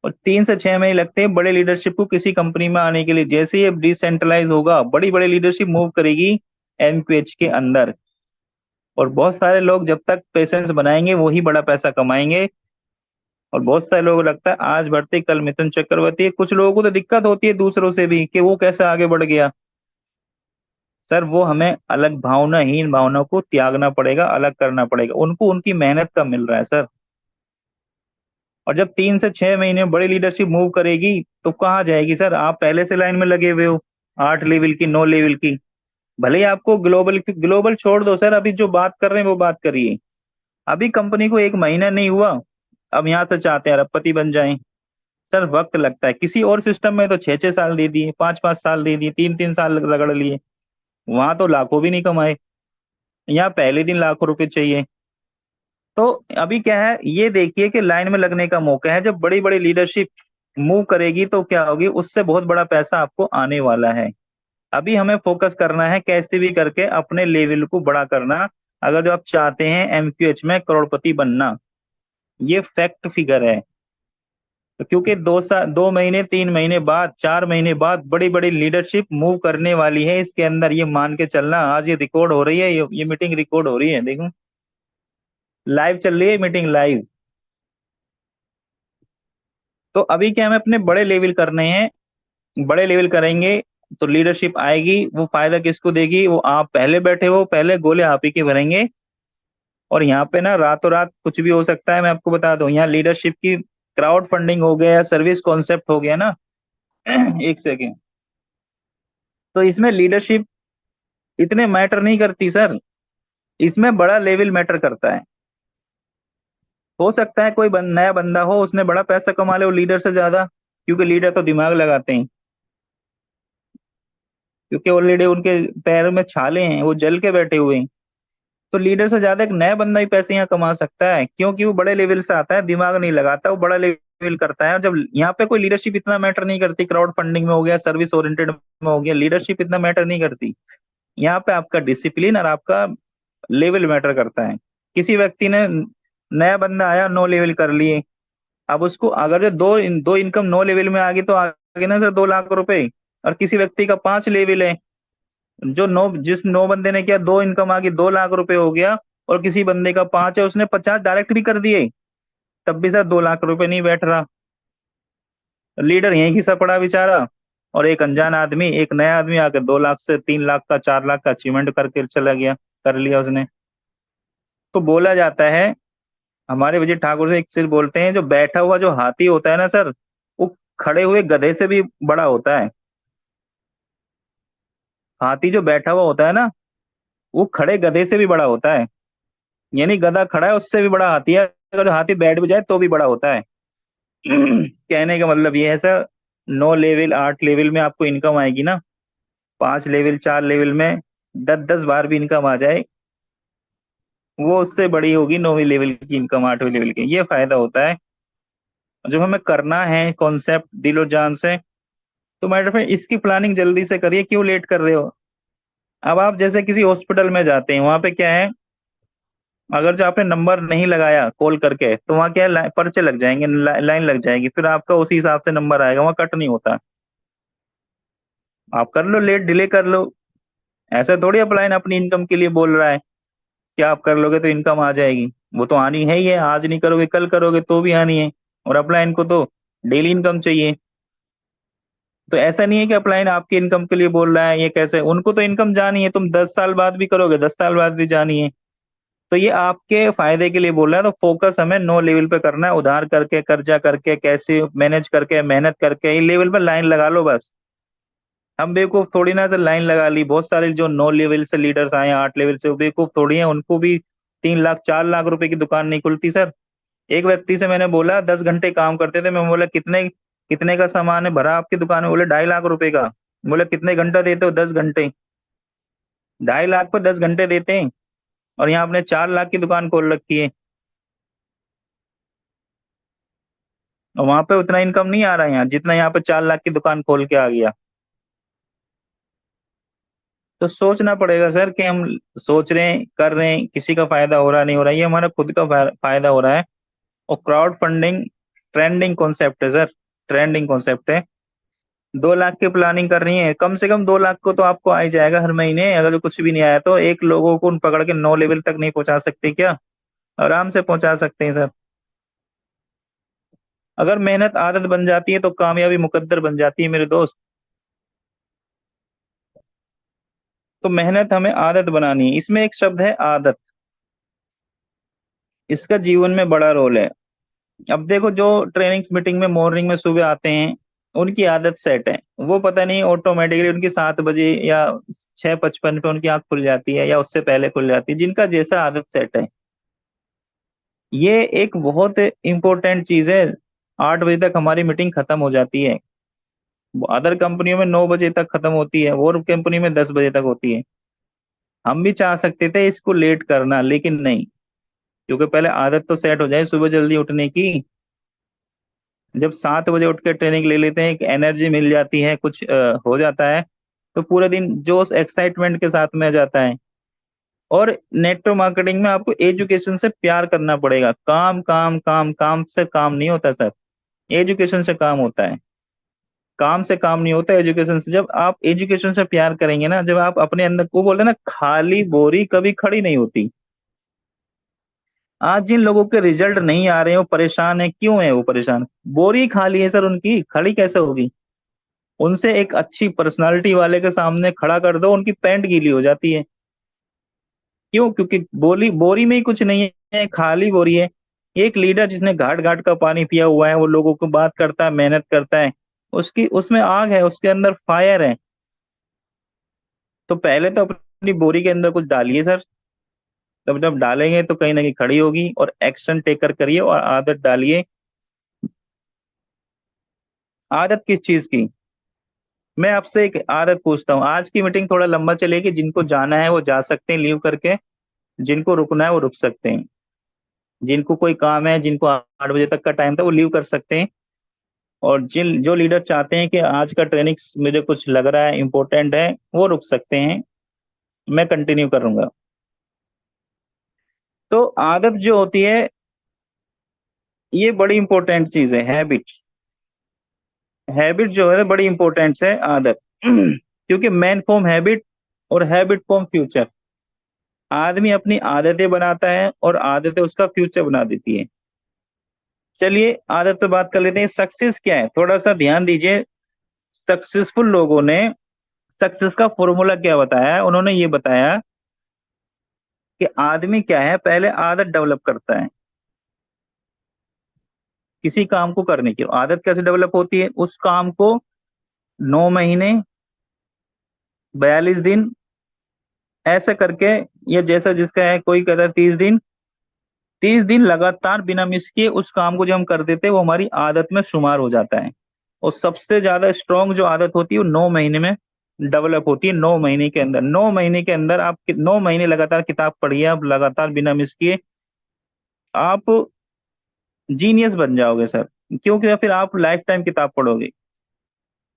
और 3 से 6 महीने लगते हैं बड़े लीडरशिप को किसी कंपनी में आने के लिए। जैसे ही डिसेंट्रलाइज होगा, बड़ी बड़ी लीडरशिप मूव करेगी एमक्यूएच के अंदर। और बहुत सारे लोग जब तक पेशेंस बनाएंगे वो ही बड़ा पैसा कमाएंगे। और बहुत सारे लोगों को लगता है आज बढ़ते कल मिथुन चक्रवर्ती है, कुछ लोगों को तो दिक्कत होती है दूसरों से भी कि वो कैसे आगे बढ़ गया। सर वो हमें अलग भावनाहीन भावना को त्यागना पड़ेगा, अलग करना पड़ेगा, उनको उनकी मेहनत का मिल रहा है सर। और जब 3 से 6 महीने बड़ी लीडरशिप मूव करेगी तो कहाँ जाएगी सर? आप पहले से लाइन में लगे हुए हो, 8 लेवल की, 9 लेवल की। भले ही आपको ग्लोबल ग्लोबल छोड़ दो सर, अभी जो बात कर रहे हैं वो बात करिए। अभी कंपनी को 1 महीना नहीं हुआ, अब यहाँ से चाहते हैं अरबपति बन जाएं। सर वक्त लगता है, किसी और सिस्टम में तो 6 6 साल दे दिए, 5 5 साल दे दिए, 3 3 साल रगड़ लिए, वहां तो लाखों भी नहीं कमाए। यहाँ पहले दिन लाखों रुपए चाहिए। तो अभी क्या है, ये देखिए कि लाइन में लगने का मौका है। जब बड़ी बड़ी लीडरशिप मूव करेगी तो क्या होगी, उससे बहुत बड़ा पैसा आपको आने वाला है। अभी हमें फोकस करना है कैसे भी करके अपने लेवल को बड़ा करना, अगर जो आप चाहते हैं एमक्यूएच में करोड़पति बनना। ये फैक्ट फिगर है। तो क्योंकि 2 महीने, 3 महीने बाद, 4 महीने बाद बड़ी बड़ी लीडरशिप मूव करने वाली है इसके अंदर, ये मान के चलना। आज ये रिकॉर्ड हो रही है, ये मीटिंग रिकॉर्ड हो रही है, देखो लाइव चल रही है मीटिंग, लाइव। तो अभी क्या हमें अपने बड़े लेवल करने हैं, बड़े लेवल करेंगे तो लीडरशिप आएगी। वो फायदा किसको देगी? वो आप पहले बैठे हो, पहले गोले आप ही के भरेंगे। और यहाँ पे ना रातों रात कुछ भी हो सकता है, मैं आपको बता दूं। यहाँ लीडरशिप की क्राउड फंडिंग हो गया, सर्विस कॉन्सेप्ट हो गया ना। एक सेकेंड। तो इसमें लीडरशिप इतने मैटर नहीं करती सर, इसमें बड़ा लेवल मैटर करता है। हो सकता है कोई नया बंदा हो, उसने बड़ा पैसा कमा ले वो लीडर से ज्यादा, क्योंकि लीडर तो दिमाग लगाते हैं, क्योंकि ऑलरेडी उनके पैरों में छाले हैं, वो जल के बैठे हुए हैं। तो लीडर से ज्यादा एक नया बंदा ही पैसे यहाँ कमा सकता है, क्योंकि वो बड़े लेवल से आता है, दिमाग नहीं लगाता, वो बड़ा लेवल करता है। और जब यहाँ पे कोई लीडरशिप इतना मैटर नहीं करती, क्राउड फंडिंग में हो गया, सर्विस ओरिएंटेड में हो गया, लीडरशिप इतना मैटर नहीं करती। यहाँ पे आपका डिसिप्लिन और आपका लेवल मैटर करता है। किसी व्यक्ति ने, नया बंदा आया, 9 लेवल कर लिए, अब उसको अगर जो दो इनकम 9 लेवल में आ गई तो आगे ना सर 2 लाख रुपए। और किसी व्यक्ति का 5 लेवल है, जो जिस 9 बंदे ने किया, 2 इनकम आ गई, 2 लाख रुपए हो गया। और किसी बंदे का 5 है, उसने 50 डायरेक्ट भी कर दिए, तब भी सर 2 लाख रुपए नहीं बैठ रहा। लीडर यहीं घिसा पड़ा बेचारा। और एक अनजान आदमी, एक नया आदमी आकर 2 लाख से 3 लाख का, 4 लाख का अचीवमेंट करके चला गया, कर लिया उसने। तो बोला जाता है, हमारे विजय ठाकुर से एक चीज बोलते हैं, जो बैठा हुआ जो हाथी होता है ना सर, वो खड़े हुए गधे से भी बड़ा होता है। हाथी जो बैठा हुआ होता है ना, वो खड़े गधे से भी बड़ा होता है। यानी गधा खड़ा है उससे भी बड़ा हाथी है, अगर हाथी बैठ भी जाए तो भी बड़ा होता है। कहने का मतलब ये है सर, 9 लेवल 8 लेवल में आपको इनकम आएगी ना, 5 लेवल 4 लेवल में 10-10 बार भी इनकम आ जाए, वो उससे बड़ी होगी 9वीं लेवल की इनकम 8वीं लेवल की। ये फायदा होता है जब हमें करना है कॉन्सेप्ट दिलो जान से। तो मैटर फ्रेंड, इसकी प्लानिंग जल्दी से करिए, क्यों लेट कर रहे हो। अब आप जैसे किसी हॉस्पिटल में जाते हैं, वहां पे क्या है, अगर जो आपने नंबर नहीं लगाया कॉल करके तो वहाँ क्या है, पर्चे लग जाएंगे, लाइन लग जाएगी, फिर आपका उसी हिसाब से नंबर आएगा, वहाँ कट नहीं होता। आप कर लो, लेट डिले कर लो। ऐसा थोड़ी अपलाइन अपनी इनकम के लिए बोल रहा है कि आप कर लोगे तो इनकम आ जाएगी। वो तो आनी है ही है, आज नहीं करोगे कल करोगे तो भी आनी है। और अपलाइन को तो डेली इनकम चाहिए। तो ऐसा नहीं है कि अपलाइन आपकी इनकम के लिए बोल रहा है, ये कैसे, उनको तो इनकम जानी है, तुम 10 साल बाद भी करोगे 10 साल बाद भी जानी है। तो ये आपके फायदे के लिए बोल रहा है, तो फोकस हमें 9 लेवल पे करना है, उधार करके कर्जा करके कैसे मैनेज करके मेहनत करके इन लेवल पे लाइन लगा लो बस। हम बेवकूफ थोड़ी ना, तो लाइन लगा ली, बहुत सारे जो 9 लेवल से लीडर्स आए 8 लेवल से, वो बेवकूफ थोड़ी है, उनको भी 3 लाख 4 लाख रुपए की दुकान नहीं खुलती सर। एक व्यक्ति से मैंने बोला 10 घंटे काम करते थे, मैं बोला कितने कितने का सामान है भरा आपकी दुकान में, बोले 2.5 लाख रुपए का। बोले कितने घंटा देते हो, 10 घंटे। 2.5 लाख पर 10 घंटे देते हैं, और यहाँ आपने 4 लाख की दुकान खोल रखी है, और वहां पे उतना इनकम नहीं आ रहा है यहाँ जितना यहाँ पे 4 लाख की दुकान खोल के आ गया। तो सोचना पड़ेगा सर कि हम सोच रहे हैं कर रहे हैं, किसी का फायदा हो रहा नहीं हो रहा, ये हमारा खुद का फायदा हो रहा है। और क्राउड फंडिंग ट्रेंडिंग कॉन्सेप्ट है सर, ट्रेंडिंग कॉन्सेप्ट है। 2 लाख की प्लानिंग कर रही है, कम से कम 2 लाख को तो आपको आ ही जाएगा हर महीने। अगर कुछ भी नहीं आया तो एक लोगों को उन पकड़ के 9 लेवल तक नहीं पहुंचा सकते क्या, आराम से पहुंचा सकते हैं सर। अगर मेहनत आदत बन जाती है तो कामयाबी मुकद्दर बन जाती है मेरे दोस्त। तो मेहनत हमें आदत बनानी है, इसमें एक शब्द है आदत, इसका जीवन में बड़ा रोल है। अब देखो जो ट्रेनिंग्स मीटिंग में मॉर्निंग में सुबह आते हैं, उनकी आदत सेट है, वो पता नहीं ऑटोमेटिकली उनकी 7 बजे या 6:55 पे उनकी आंख खुल जाती है, या उससे पहले खुल जाती है, जिनका जैसा आदत सेट है। ये एक बहुत इंपॉर्टेंट चीज है। 8 बजे तक हमारी मीटिंग खत्म हो जाती है, अदर कंपनियों में 9 बजे तक खत्म होती है, और कंपनी में 10 बजे तक होती है। हम भी चाह सकते थे इसको लेट करना, लेकिन नहीं, क्योंकि पहले आदत तो सेट हो जाए सुबह जल्दी उठने की। जब 7 बजे उठ के ट्रेनिंग ले लेते हैं, एक एनर्जी मिल जाती है, कुछ हो जाता है, तो पूरे दिन जोश एक्साइटमेंट के साथ में जाता है। और नेटवर्क मार्केटिंग में आपको एजुकेशन से प्यार करना पड़ेगा, काम काम काम काम से काम नहीं होता सर, एजुकेशन से काम होता है। काम से काम नहीं होता, एजुकेशन से। जब आप एजुकेशन से प्यार करेंगे ना, जब आप अपने अंदर को बोलते हैं ना, खाली बोरी कभी खड़ी नहीं होती। आज जिन लोगों के रिजल्ट नहीं आ रहे हैं वो परेशान है, क्यों है वो परेशान, बोरी खाली है सर, उनकी खड़ी कैसे होगी। उनसे एक अच्छी पर्सनालिटी वाले के सामने खड़ा कर दो, उनकी पैंट गीली हो जाती है। क्यों, क्योंकि बोली बोरी में ही कुछ नहीं है, खाली बोरी है। एक लीडर जिसने घाट घाट का पानी पिया हुआ है, वो लोगों को बात करता है, मेहनत करता है, उसकी उसमें आग है, उसके अंदर फायर है। तो पहले तो अपनी बोरी के अंदर कुछ डालिए सर, तब जब डालेंगे तो कहीं ना कहीं खड़ी होगी। और एक्शन टेकर करिए और आदत डालिए। आदत किस चीज की, मैं आपसे एक आदत पूछता हूँ, आज की मीटिंग थोड़ा लंबा चलेगी, जिनको जाना है वो जा सकते हैं लीव करके, जिनको रुकना है वो रुक सकते हैं, जिनको कोई काम है, जिनको 8 बजे तक का टाइम था वो लीव कर सकते हैं। और जिन जो लीडर चाहते हैं कि आज का ट्रेनिंग मुझे कुछ लग रहा है इंपॉर्टेंट है, वो रुक सकते हैं, मैं कंटिन्यू करूंगा। तो आदत जो होती है, ये बड़ी इंपॉर्टेंट चीज है, हैबिट्स। हैबिट जो है बड़ी इंपॉर्टेंट है, आदत। क्योंकि मैन फॉर्म हैबिट, और हैबिट फॉर्म फ्यूचर। आदमी अपनी आदतें बनाता है, और आदतें उसका फ्यूचर बना देती है। चलिए आदत पे बात कर लेते हैं, सक्सेस क्या है, थोड़ा सा ध्यान दीजिए। सक्सेसफुल लोगों ने सक्सेस का फॉर्मूला क्या बताया है, उन्होंने ये बताया कि आदमी क्या है, पहले आदत डेवलप करता है किसी काम को करने की। आदत कैसे डेवलप होती है, उस काम को 9 महीने 42 दिन ऐसे करके, ये जैसा जिसका है, कोई कहता है 30 दिन, 30 दिन लगातार बिना मिस किए उस काम को जो हम कर देते हैं वो हमारी आदत में शुमार हो जाता है। और सबसे ज्यादा स्ट्रांग जो आदत होती है वो 9 महीने में डेवलप होती है। 9 महीने के अंदर, 9 महीने के अंदर आप 9 महीने लगातार किताब पढ़िए, आप लगातार बिना मिस किए, आप जीनियस बन जाओगे सर। क्योंकि फिर आप लाइफ टाइम किताब पढ़ोगे।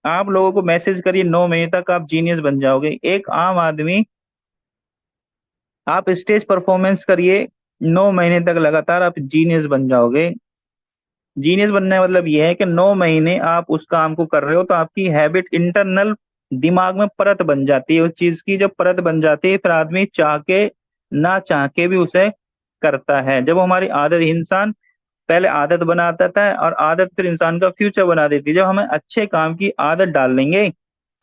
आप लोगों को मैसेज करिए, 9 महीने तक आप जीनियस बन जाओगे। एक आम आदमी, आप स्टेज परफॉर्मेंस करिए, 9 महीने तक लगातार आप जीनियस बन जाओगे। जीनियस बनने का मतलब ये है कि 9 महीने आप उस काम को कर रहे हो तो आपकी हैबिट इंटरनल दिमाग में परत बन जाती है। उस चीज की जब परत बन जाती है, फिर आदमी चाह के ना चाह के भी उसे करता है। जब हमारी आदत, इंसान पहले आदत बनाता था और आदत फिर इंसान का फ्यूचर बना देती है। जब हमें अच्छे काम की आदत डाल लेंगे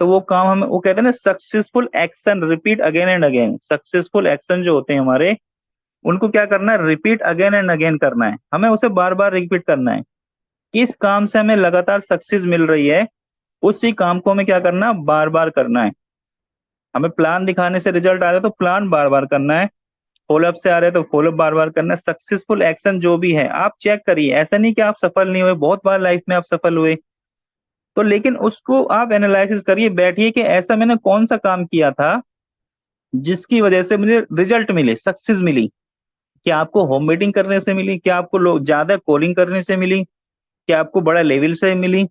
तो वो काम, हमें वो कहते हैं ना, successful action repeat again and again. Successful action जो होते हैं हमारे, उनको क्या करना है, रिपीट अगेन एंड अगेन करना है। हमें उसे बार बार रिपीट करना है। किस काम से हमें लगातार सक्सेस मिल रही है, उसी काम को हमें क्या करना, बार बार करना है। हमें प्लान दिखाने से रिजल्ट आ रहा है तो प्लान बार बार करना है। फॉलोअप से आ रहे हैं तो फॉलोअप बार बार करना है। सक्सेसफुल एक्शन जो भी है आप चेक करिए। ऐसा नहीं कि आप सफल नहीं हुए, बहुत बार लाइफ में आप सफल हुए, तो लेकिन उसको आप एनालिसिस करिए, बैठिए कि ऐसा मैंने कौन सा काम किया था जिसकी वजह से मुझे रिजल्ट मिले, सक्सेस मिली। क्या आपको होम मीटिंग करने से मिली? क्या आपको लोग ज्यादा कॉलिंग करने से मिली? क्या आपको बड़ा लेवल से मिली?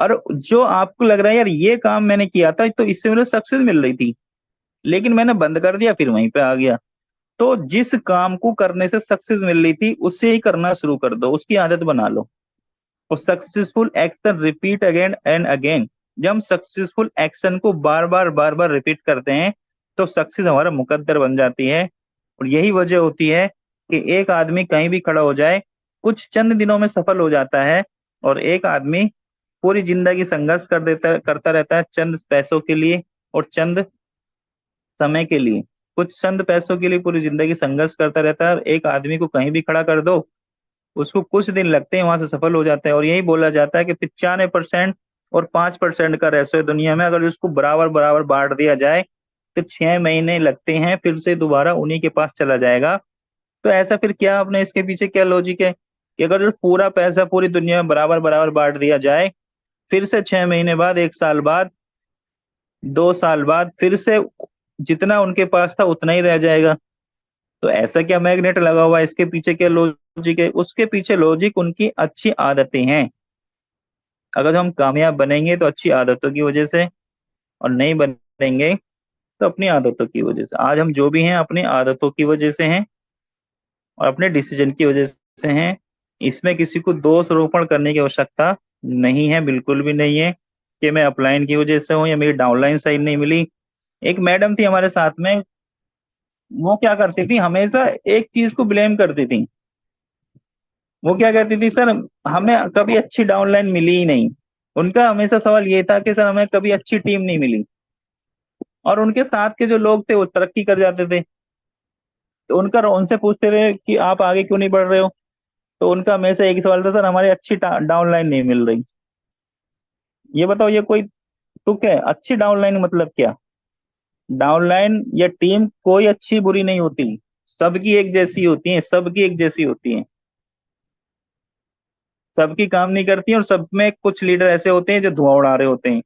और जो आपको लग रहा है यार ये काम मैंने किया था तो इससे मुझे सक्सेस मिल रही थी, लेकिन मैंने बंद कर दिया, फिर वहीं पे आ गया। तो जिस काम को करने से सक्सेस मिल रही थी उससे ही करना शुरू कर दो, उसकी आदत बना लो। और successful action repeat again and again. जब हम सक्सेसफुल एक्शन को बार बार रिपीट करते हैं तो सक्सेस हमारा मुकद्दर बन जाती है। और यही वजह होती है कि एक आदमी कहीं भी खड़ा हो जाए, कुछ चंद दिनों में सफल हो जाता है, और एक आदमी पूरी जिंदगी संघर्ष करता रहता है चंद पैसों के लिए और चंद समय के लिए। कुछ चंद पैसों के लिए पूरी जिंदगी संघर्ष करता रहता है। और एक आदमी को कहीं भी खड़ा कर दो, उसको कुछ दिन लगते हैं, वहां से सफल हो जाता है। और यही बोला जाता है कि 95% और 5% का रेशो है दुनिया में। अगर उसको बराबर बराबर बांट दिया जाए तो 6 महीने लगते हैं, फिर से दोबारा उन्हीं के पास चला जाएगा। तो ऐसा फिर क्या, अपने इसके पीछे क्या लॉजिक है कि अगर जो पूरा पैसा पूरी दुनिया में बराबर बराबर बांट दिया जाए, फिर से 6 महीने बाद, 1 साल बाद, 2 साल बाद, फिर से जितना उनके पास था उतना ही रह जाएगा। तो ऐसा क्या मैग्नेट लगा हुआ है, इसके पीछे क्या लॉजिक है? उसके पीछे लॉजिक उनकी अच्छी आदतें हैं। अगर हम कामयाब बनेंगे तो अच्छी आदतों की वजह से, और नहीं बनेंगे तो अपनी आदतों की वजह से। आज हम जो भी हैं अपनी आदतों की वजह से हैं और अपने डिसीजन की वजह से हैं। इसमें किसी को दोष रोपण करने की आवश्यकता नहीं है, बिल्कुल भी नहीं है कि मैं अपलाइन की वजह से हूँ या मेरी डाउनलाइन सही नहीं मिली। एक मैडम थी हमारे साथ में, वो क्या करती थी, हमेशा एक चीज को ब्लेम करती थी। वो क्या कहती थी, सर हमें कभी अच्छी डाउनलाइन मिली ही नहीं। उनका हमेशा सवाल ये था कि सर हमें कभी अच्छी टीम नहीं मिली। और उनके साथ के जो लोग थे वो तरक्की कर जाते थे, तो उनका उनसे पूछते रहे कि आप आगे क्यों नहीं बढ़ रहे हो, तो उनका हमेशा एक ही सवाल था, सर हमारी अच्छी डाउनलाइन नहीं मिल रही। ये बताओ, ये कोई तुक है? अच्छी डाउनलाइन मतलब क्या? डाउनलाइन या टीम कोई अच्छी बुरी नहीं होती, सबकी एक जैसी होती है, सबकी एक जैसी होती है। सबकी काम नहीं करती, और सब में कुछ लीडर ऐसे होते हैं जो धुआं उड़ा रहे होते हैं।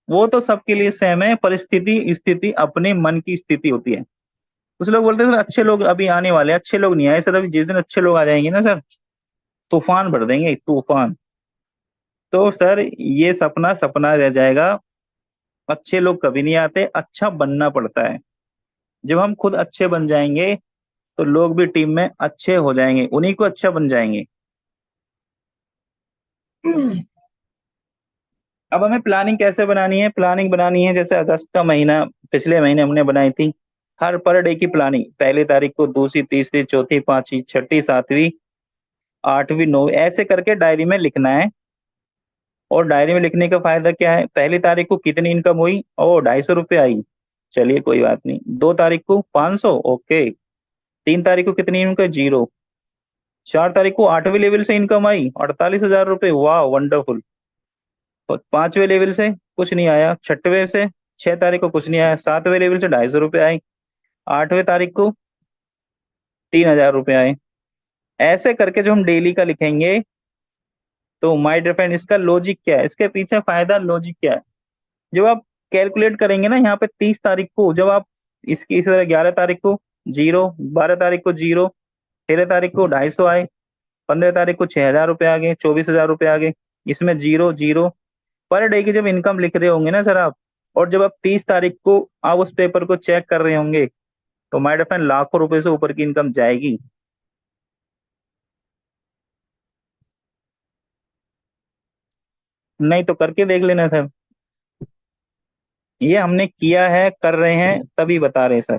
वो तो सबके लिए सेम है, परिस्थिति स्थिति अपने मन की स्थिति होती है। कुछ लोग बोलते हैं सर अच्छे लोग अभी आने वाले हैं, अच्छे लोग नहीं आए सर अभी। जिस दिन अच्छे लोग आ जाएंगे ना सर, तूफान भर देंगे, तूफान। तो सर ये सपना सपना रह जाएगा। अच्छे लोग कभी नहीं आते, अच्छा बनना पड़ता है। जब हम खुद अच्छे बन जाएंगे तो लोग भी टीम में अच्छे हो जाएंगे, उन्हीं को अच्छा बन जाएंगे। अब हमें प्लानिंग कैसे बनानी है? प्लानिंग बनानी है जैसे अगस्त का महीना पिछले महीने हमने बनाई थी। हर पर डे की प्लानिंग, पहली तारीख को, दूसरी, तीसरी, चौथी, पांचवी, छठी, सातवीं, आठवीं, नौवीं, ऐसे करके डायरी में लिखना है। और डायरी में लिखने का फायदा क्या है? पहली तारीख को कितनी इनकम हुई? ओ, 250 रुपये आई, चलिए कोई बात नहीं। 2 तारीख को 500, ओके। 3 तारीख को कितनी इनकम? जीरो। 4 तारीख को 8वें लेवल से इनकम आई, 48,000 रुपये, वाह वंडरफुल। तो 5वें लेवल से कुछ नहीं आया, 6वें से, 6 तारीख को कुछ नहीं आया, 7वें लेवल से 250 रुपये आए। 8वें तारीख को 3,000 रुपये आए। ऐसे करके जो हम डेली का लिखेंगे, तो माय डियर फ्रेंड इसका लॉजिक क्या है, इसके पीछे फायदा लॉजिक क्या है। जब आप कैलकुलेट करेंगे ना यहाँ पे 30 तारीख को, जब आप इसकी इसी तरह 11 तारीख को जीरो, 12 तारीख को जीरो, 13 तारीख को 250 आए, 15 तारीख को 6,000 रुपये आ गए, 24,000 रुपये आ गए, इसमें जीरो जीरो। पर डे की जब इनकम लिख रहे होंगे ना सर आप, और जब आप 30 तारीख को आप उस पेपर को चेक कर रहे होंगे, तो माय डियर फ्रेंड लाखों रुपए से ऊपर की इनकम जाएगी। नहीं तो करके देख लेना सर। ये हमने किया है, कर रहे हैं, तभी बता रहे हैं सर।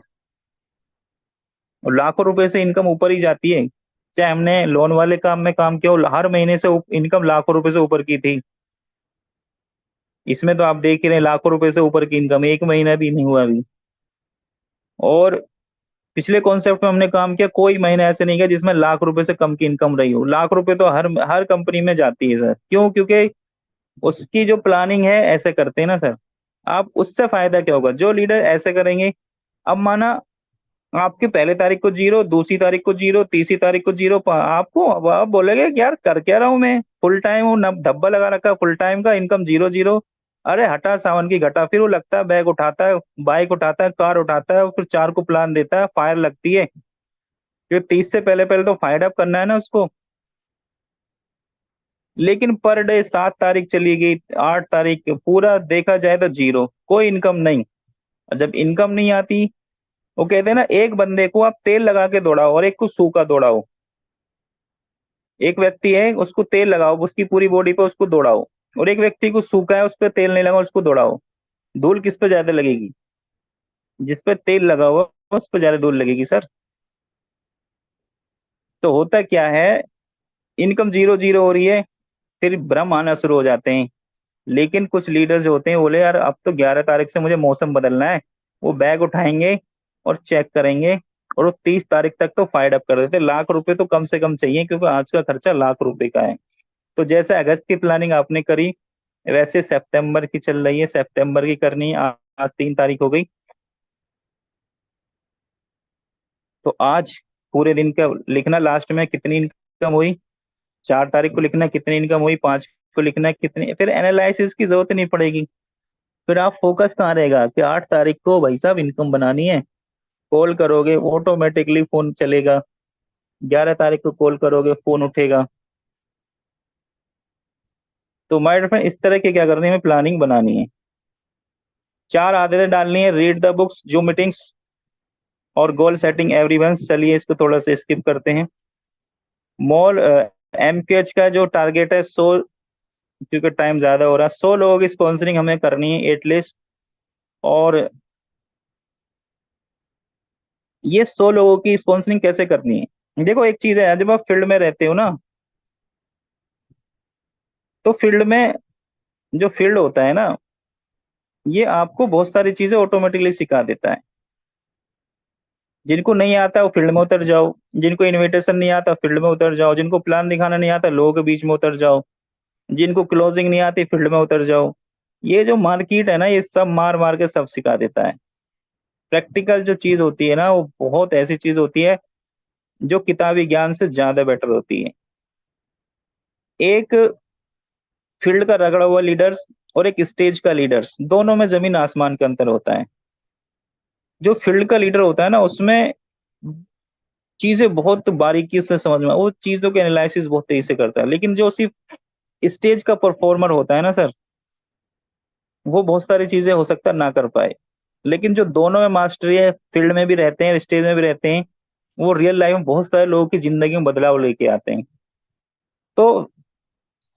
और लाखों रुपए से इनकम ऊपर ही जाती है। चाहे हमने लोन वाले काम में काम किया हो, हर महीने से इनकम लाखों रुपए से ऊपर की थी। इसमें तो आप देख ही रहे हैं, लाखों रुपए से ऊपर की इनकम एक महीना भी नहीं हुआ अभी। और पिछले कॉन्सेप्ट में हमने काम किया, कोई महीना ऐसे नहीं गया जिसमें लाख रुपए से कम की इनकम रही हो। लाख रुपए तो हर हर कंपनी में जाती है सर। क्यों? क्योंकि उसकी जो प्लानिंग है ऐसे करते हैं ना सर। आप उससे फायदा क्या होगा, जो लीडर ऐसे करेंगे। अब माना आपके पहले तारीख को जीरो, दूसरी तारीख को जीरो, तीसरी तारीख को जीरो, आपको अब आप बोलेगे कि यार कर क्या रहा हूँ मैं, फुल टाइम हूँ, धब्बा लगा रखा फुल टाइम का, इनकम जीरो जीरो। अरे हटा सावन की घटा, फिर वो लगता है बैग उठाता है, बाइक उठाता है, कार उठाता है, और फिर 4 को प्लान देता है, फायर लगती है। क्योंकि 30 से पहले पहले तो फायर अप करना है ना उसको। लेकिन पर डे 7 तारीख चली गई, 8 तारीख पूरा देखा जाए तो जीरो, कोई इनकम नहीं। और जब इनकम नहीं आती, वो कहते हैं ना, एक बंदे को आप तेल लगा के दौड़ाओ और एक को सूखा दौड़ाओ। एक व्यक्ति है उसको तेल लगाओ, उसकी पूरी बॉडी पे उसको दौड़ाओ, और एक व्यक्ति को सूखा है उस पर तेल नहीं लगाओ, उसको दौड़ाओ। धूल किस पे ज्यादा लगेगी? जिस पे तेल लगा हुआ उस पे ज्यादा धूल लगेगी सर। तो होता क्या है, इनकम जीरो जीरो हो रही है, फिर भ्रम आना शुरू हो जाते हैं। लेकिन कुछ लीडर्स जो होते हैं बोले यार अब तो 11 तारीख से मुझे मौसम बदलना है। वो बैग उठाएंगे और चेक करेंगे, और वो 30 तारीख तक तो फाइड अप कर देते। लाख रुपए तो कम से कम चाहिए, क्योंकि आज का खर्चा लाख रुपए का है। तो जैसे अगस्त की प्लानिंग आपने करी, वैसे सितंबर की चल रही है, सितंबर की करनी है। आज 3 तारीख हो गई, तो आज पूरे दिन का लिखना, लास्ट में कितनी इनकम हुई। 4 तारीख को लिखना है कितनी इनकम हुई, 5 को लिखना है कितनी, फिर एनालिसिस की जरूरत नहीं पड़ेगी। फिर आप फोकस कहाँ रहेगा कि 8 तारीख को भाई साहब इनकम बनानी है। कॉल करोगे ऑटोमेटिकली फोन चलेगा, 11 तारीख को कॉल करोगे फोन उठेगा। तो माय फ्रेंड इस तरह के क्या करनी है, हमें प्लानिंग बनानी है। 4 आदतें डालनी है, रीड द बुक्स, जो मीटिंग्स, और गोल सेटिंग एवरीवन। चलिए इसको थोड़ा सा स्किप करते हैं। मॉल एमकेएच का जो टारगेट है 100, क्योंकि टाइम ज्यादा हो रहा है, 100 लोगों की स्पॉन्सरिंग हमें करनी है एटलीस्ट। और ये 100 लोगों की स्पॉन्सरिंग कैसे करनी है, देखो एक चीज है, जब आप फील्ड में रहते हो ना, तो फील्ड में जो फील्ड होता है ना, ये आपको बहुत सारी चीजें ऑटोमेटिकली सिखा देता है। जिनको नहीं आता वो फील्ड में उतर जाओ, जिनको इनविटेशन नहीं आता फील्ड में उतर जाओ, जिनको प्लान दिखाना नहीं आता लोगों के बीच में उतर जाओ, जिनको क्लोजिंग नहीं आती फील्ड में उतर जाओ। ये जो मार्केट है ना, ये सब मार मार के सब सिखा देता है। प्रैक्टिकल जो चीज होती है ना, वो बहुत ऐसी चीज होती है जो किताबी ज्ञान से ज्यादा बेटर होती है। एक फील्ड का रगड़ा हुआ लीडर्स और एक स्टेज का लीडर्स, दोनों में जमीन आसमान का अंतर होता है। जो फील्ड का लीडर होता है ना, उसमें चीजें बहुत बारीकी से समझ में, वो चीजों के एनालिसिस बहुत तेजी से करता है। लेकिन जो सिर्फ स्टेज का परफॉर्मर होता है ना सर, वो बहुत सारी चीजें हो सकता है ना कर पाए। लेकिन जो दोनों में मास्टरी है, फील्ड में भी रहते हैं स्टेज में भी रहते हैं, वो रियल लाइफ में बहुत सारे लोगों की जिंदगी में बदलाव लेके आते हैं। तो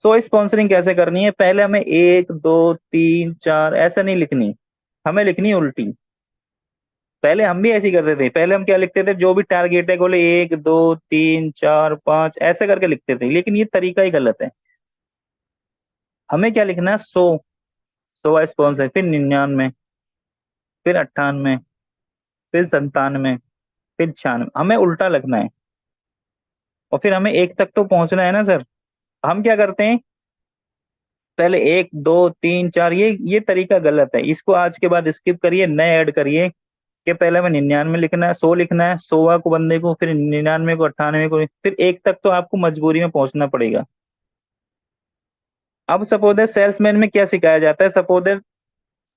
स्पॉन्सरिंग कैसे करनी है, पहले हमें 1 2 3 4 ऐसा नहीं लिखनी, हमें लिखनी है उल्टी। पहले हम भी ऐसे ही करते थे, पहले हम क्या लिखते थे, जो भी टारगेट है बोले 1 2 3 4 5 ऐसे करके लिखते थे, लेकिन ये तरीका ही गलत है। हमें क्या लिखना है, 100, 100 स्पॉन्सर, फिर 99, फिर 98, फिर 97, फिर 96, हमें उल्टा लिखना है। और फिर हमें 1 तक तो पहुंचना है ना सर। हम क्या करते हैं, पहले 1 2 3 4, ये तरीका गलत है, इसको आज के बाद स्किप करिए, नए ऐड करिए। कि पहले हमें 99 लिखना है, 100 लिखना है, 100 को बंदे को, फिर 99 को, 98 को, फिर एक तक तो आपको मजबूरी में पहुंचना पड़ेगा। अब सपोज है सेल्समैन में क्या सिखाया जाता है, सपोज है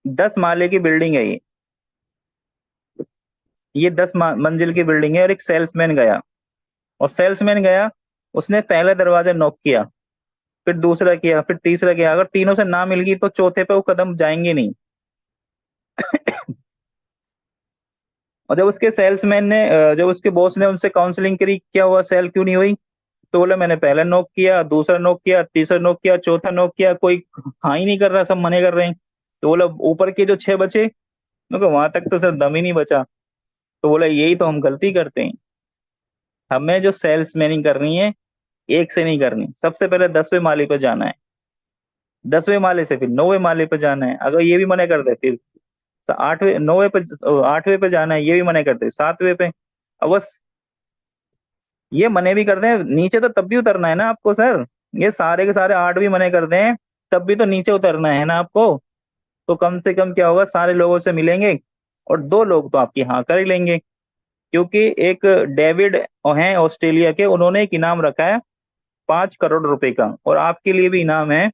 10 माले की बिल्डिंग है ये 10 मंजिल की बिल्डिंग है, और एक सेल्समैन गया, और सेल्समैन गया, उसने पहले दरवाजा नॉक किया, फिर दूसरा किया, फिर तीसरा किया, अगर तीनों से ना मिल गई तो चौथे पे वो कदम जाएंगे नहीं। और जब उसके बॉस ने उनसे काउंसलिंग करी, क्या हुआ, सेल क्यों नहीं हुई, तो बोला मैंने पहला नॉक किया, दूसरा नॉक किया, तीसरा नॉक किया, चौथा नॉक किया, कोई हाँ ही नहीं कर रहा, सब मने कर रहे हैं। तो बोला ऊपर के जो 6 बचे, मैं कहा, वहां तक तो सर दम ही नहीं बचा। तो बोला यही तो हम गलती करते हैं, हमें जो सेल्स मैनिंग करनी है, एक से नहीं करनी, सबसे पहले 10वें माले पे जाना है, 10वें माले से फिर 9वें माले पे जाना है, अगर ये भी मना कर दे फिर 8वें पे जाना है, ये भी मना कर दे 7वें पे। अब बस ये मने भी कर दें नीचे, तो तब भी उतरना है ना आपको सर, ये सारे के सारे 8 भी मने कर दें, तब भी तो नीचे उतरना है ना आपको। तो कम से कम क्या होगा, सारे लोगों से मिलेंगे, और 2 लोग तो आपकी हाँ कर ही लेंगे, क्योंकि एक डेविड हैं ऑस्ट्रेलिया के, उन्होंने एक इनाम रखा है 5 करोड़ रुपए का, और आपके लिए भी इनाम है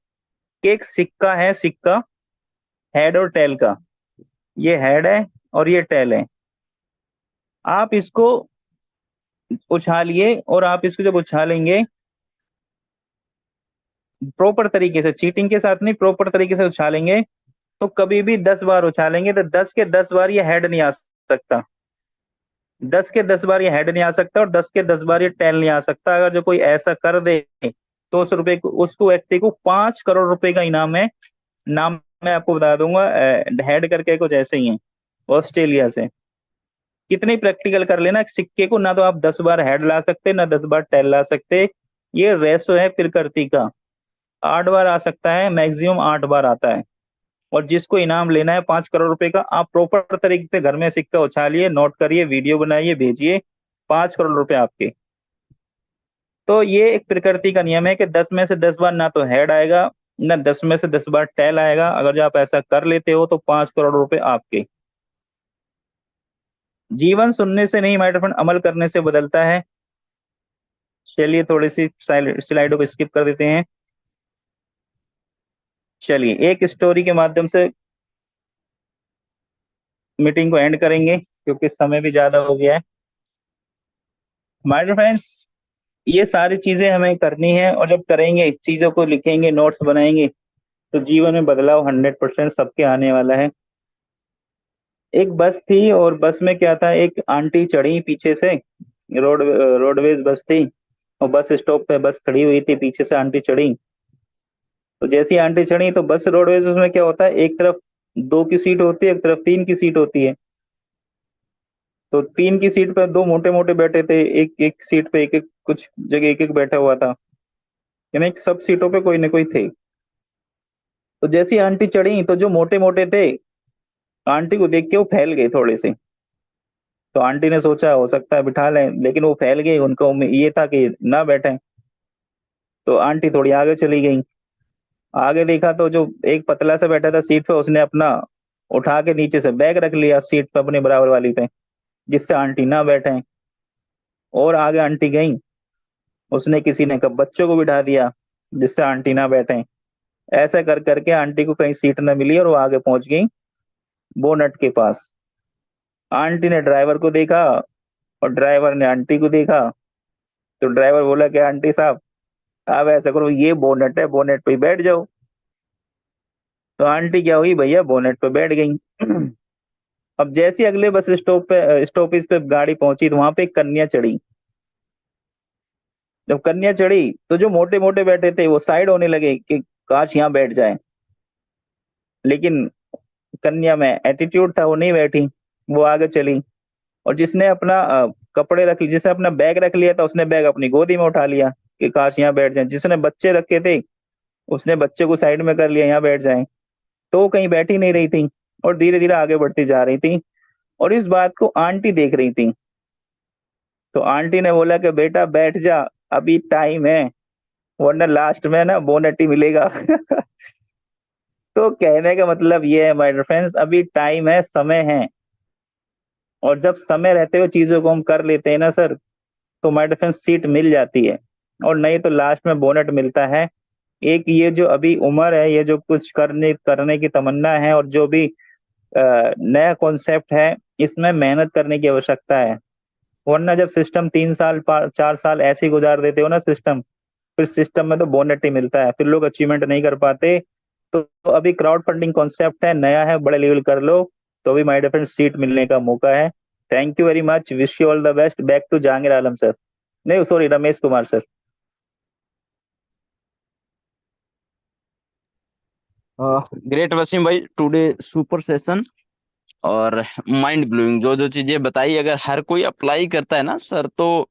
कि एक सिक्का है, सिक्का हेड और टेल का, ये हेड है और ये टेल है, आप इसको उछालिए, और आप इसको जब उछालेंगे प्रॉपर तरीके से, चीटिंग के साथ नहीं, प्रॉपर तरीके से उछालेंगे, तो कभी भी 10 बार उछालेंगे तो 10 के 10 बार ये हेड नहीं आ सकता, 10 के 10 बार ये हेड नहीं आ सकता, और 10 के 10 बार ये टेल नहीं आ सकता। अगर जो कोई ऐसा कर दे, तो उसको व्यक्ति को 5 करोड़ रुपए का इनाम है। नाम मैं आपको बता दूंगा, हेड करके कुछ ऐसे ही है, ऑस्ट्रेलिया से। कितने प्रैक्टिकल कर लेना, एक सिक्के को ना तो आप 10 बार हेड ला सकते, ना 10 बार टेल ला सकते, ये रेसो है प्रकृति का, 8 बार आ सकता है, मैक्सिमम 8 बार आता है। और जिसको इनाम लेना है 5 करोड़ रुपए का, आप प्रॉपर तरीके से घर में सिक्का उछालिए, नोट करिए, वीडियो बनाइए, भेजिए, 5 करोड़ रुपए आपके। तो ये एक प्रकृति का नियम है कि 10 में से 10 बार ना तो हेड आएगा, ना 10 में से 10 बार टेल आएगा, अगर जो आप ऐसा कर लेते हो तो 5 करोड़ रुपए आपके। जीवन सुनने से नहीं माय फ्रेंड, अमल करने से बदलता है। चलिए थोड़ी सी स्लाइडों को स्किप कर देते हैं। चलिए एक स्टोरी के माध्यम से मीटिंग को एंड करेंगे, क्योंकि समय भी ज्यादा हो गया है। माय फ्रेंड्स, ये सारी चीजें हमें करनी है, और जब करेंगे, इस चीजों को लिखेंगे, नोट्स बनाएंगे, तो जीवन में बदलाव 100% सबके आने वाला है। एक बस थी, और बस में क्या था, एक आंटी चढ़ी पीछे से, रोडवेज बस थी, और बस स्टॉप पे बस खड़ी हुई थी, पीछे से आंटी चढ़ी। तो जैसी आंटी चढ़ी, तो बस रोडवेज, उसमें क्या होता है, एक तरफ 2 की सीट होती है, एक तरफ 3 की सीट होती है। तो 3 की सीट पे 2 मोटे मोटे बैठे थे, एक एक सीट पे एक एक, कुछ जगह एक एक बैठा हुआ था, यानी सब सीटों पे कोई ना कोई थे। तो जैसी आंटी चढ़ी, तो जो मोटे मोटे थे, आंटी को देख के वो फैल गए थोड़े से। तो आंटी ने सोचा हो सकता है बिठा लें, लेकिन वो फैल गए, उनको ये था कि ना बैठे। तो आंटी थोड़ी आगे चली गई, आगे देखा तो जो एक पतला सा बैठा था सीट पे, उसने अपना उठा के नीचे से बैग रख लिया सीट पे अपने बराबर वाली पे, जिससे आंटी ना बैठे। और आगे आंटी गई, उसने किसी ने कब बच्चों को बिठा दिया, जिससे आंटी ना बैठे। ऐसा कर करके आंटी को कहीं सीट न मिली, और वो आगे पहुंच गई बोनट के पास। आंटी ने ड्राइवर को देखा, और ड्राइवर ने आंटी को देखा। तो ड्राइवर बोला कि आंटी साहब, आप ऐसा करो, ये बोनेट है, बोनेट पे ही बैठ जाओ। तो आंटी क्या हुई भैया, बोनेट पे बैठ गई। अब जैसे ही अगले बस स्टॉपेज पे गाड़ी पहुंची, तो वहां पे एक कन्या चढ़ी। जब कन्या चढ़ी, तो जो मोटे मोटे बैठे थे वो साइड होने लगे कि काश यहाँ बैठ जाए, लेकिन कन्या में एटीट्यूड था, वो नहीं बैठी, वो आगे चली। और जिसने अपना कपड़े रख लिए, जिसने अपना बैग रख लिया था, उसने बैग अपनी गोदी में उठा लिया कि काश यहाँ बैठ जाए। जिसने बच्चे रखे थे, उसने बच्चे को साइड में कर लिया, यहाँ बैठ जाए। तो वो कहीं बैठी नहीं रही थी, और धीरे धीरे आगे बढ़ती जा रही थी, और इस बात को आंटी देख रही थी। तो आंटी ने बोला कि बेटा बैठ जा, अभी टाइम है, वरना लास्ट में ना बोनट ही मिलेगा। तो कहने का मतलब ये है माय फ्रेंड्स, अभी टाइम है, समय है, और जब समय रहते हुए चीजों को हम कर लेते हैं ना सर, तो हमारी डिफेंस सीट मिल जाती है। और नहीं तो लास्ट में बोनट मिलता है। एक ये जो अभी उम्र है, ये जो कुछ करने करने की तमन्ना है, और जो भी नया कॉन्सेप्ट है, इसमें मेहनत करने की आवश्यकता है। वरना जब सिस्टम 3 साल 4 साल ऐसे ही गुजार देते हो ना सिस्टम, फिर सिस्टम में तो बोनट ही मिलता है, फिर लोग अचीवमेंट नहीं कर पाते। तो अभी क्राउड फंडिंग कॉन्सेप्ट है, नया है, बड़े लेवल कर लो, तो अभी माई डिफेंस सीट मिलने का मौका है। Thank you very much, wish you all the best. Back to Jahangir Alam sir, नहीं sorry, Ramesh Kumar sir. Great Wasim भाई, टुडे सुपर सेशन और माइंड ब्लोइंग। जो जो चीजें बताई, अगर हर कोई अप्लाई करता है ना सर, तो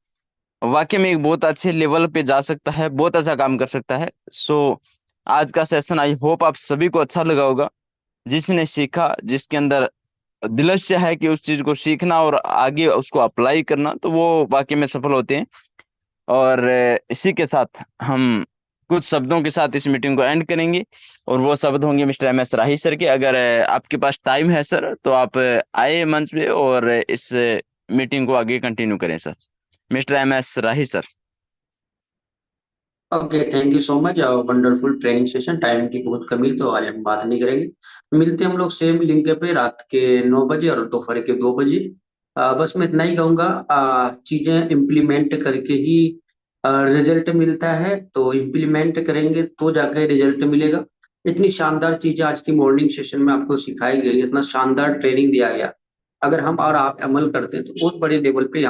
वाकई में एक बहुत अच्छे लेवल पे जा सकता है, बहुत अच्छा काम कर सकता है। सो आज का सेशन आई होप आप सभी को अच्छा लगा होगा। जिसने सीखा, जिसके अंदर दिलस्य है कि उस चीज को सीखना और आगे उसको अप्लाई करना, तो वो वाकई में सफल होते हैं। और इसी के साथ हम कुछ शब्दों के साथ इस मीटिंग को एंड करेंगे। और वो शब्द होंगे mister M S Rahi sir के। अगर आपके पास टाइम है सर, तो आप आए मंच पे और इस मीटिंग को आगे कंटिन्यू करें sir. Mister M S Rahi sir. Okay, thank you so much. Wonderful training session. Time की बहुत कमी, तो आज हम बात नहीं करेंगे। मिलते हैं हम लोग सेम लिंक पे रात के 9 बजे और दोपहर के 2 बजे। बस मैं इतना ही कहूंगा, चीजें इम्प्लीमेंट करके ही रिजल्ट मिलता है, तो इम्प्लीमेंट करेंगे तो जाकर रिजल्ट मिलेगा। इतनी शानदार चीजें आज की मॉर्निंग सेशन में आपको सिखाई गई, इतना शानदार ट्रेनिंग दिया गया। अगर हम और आप अमल करते हैं तो बहुत बड़े लेवल पे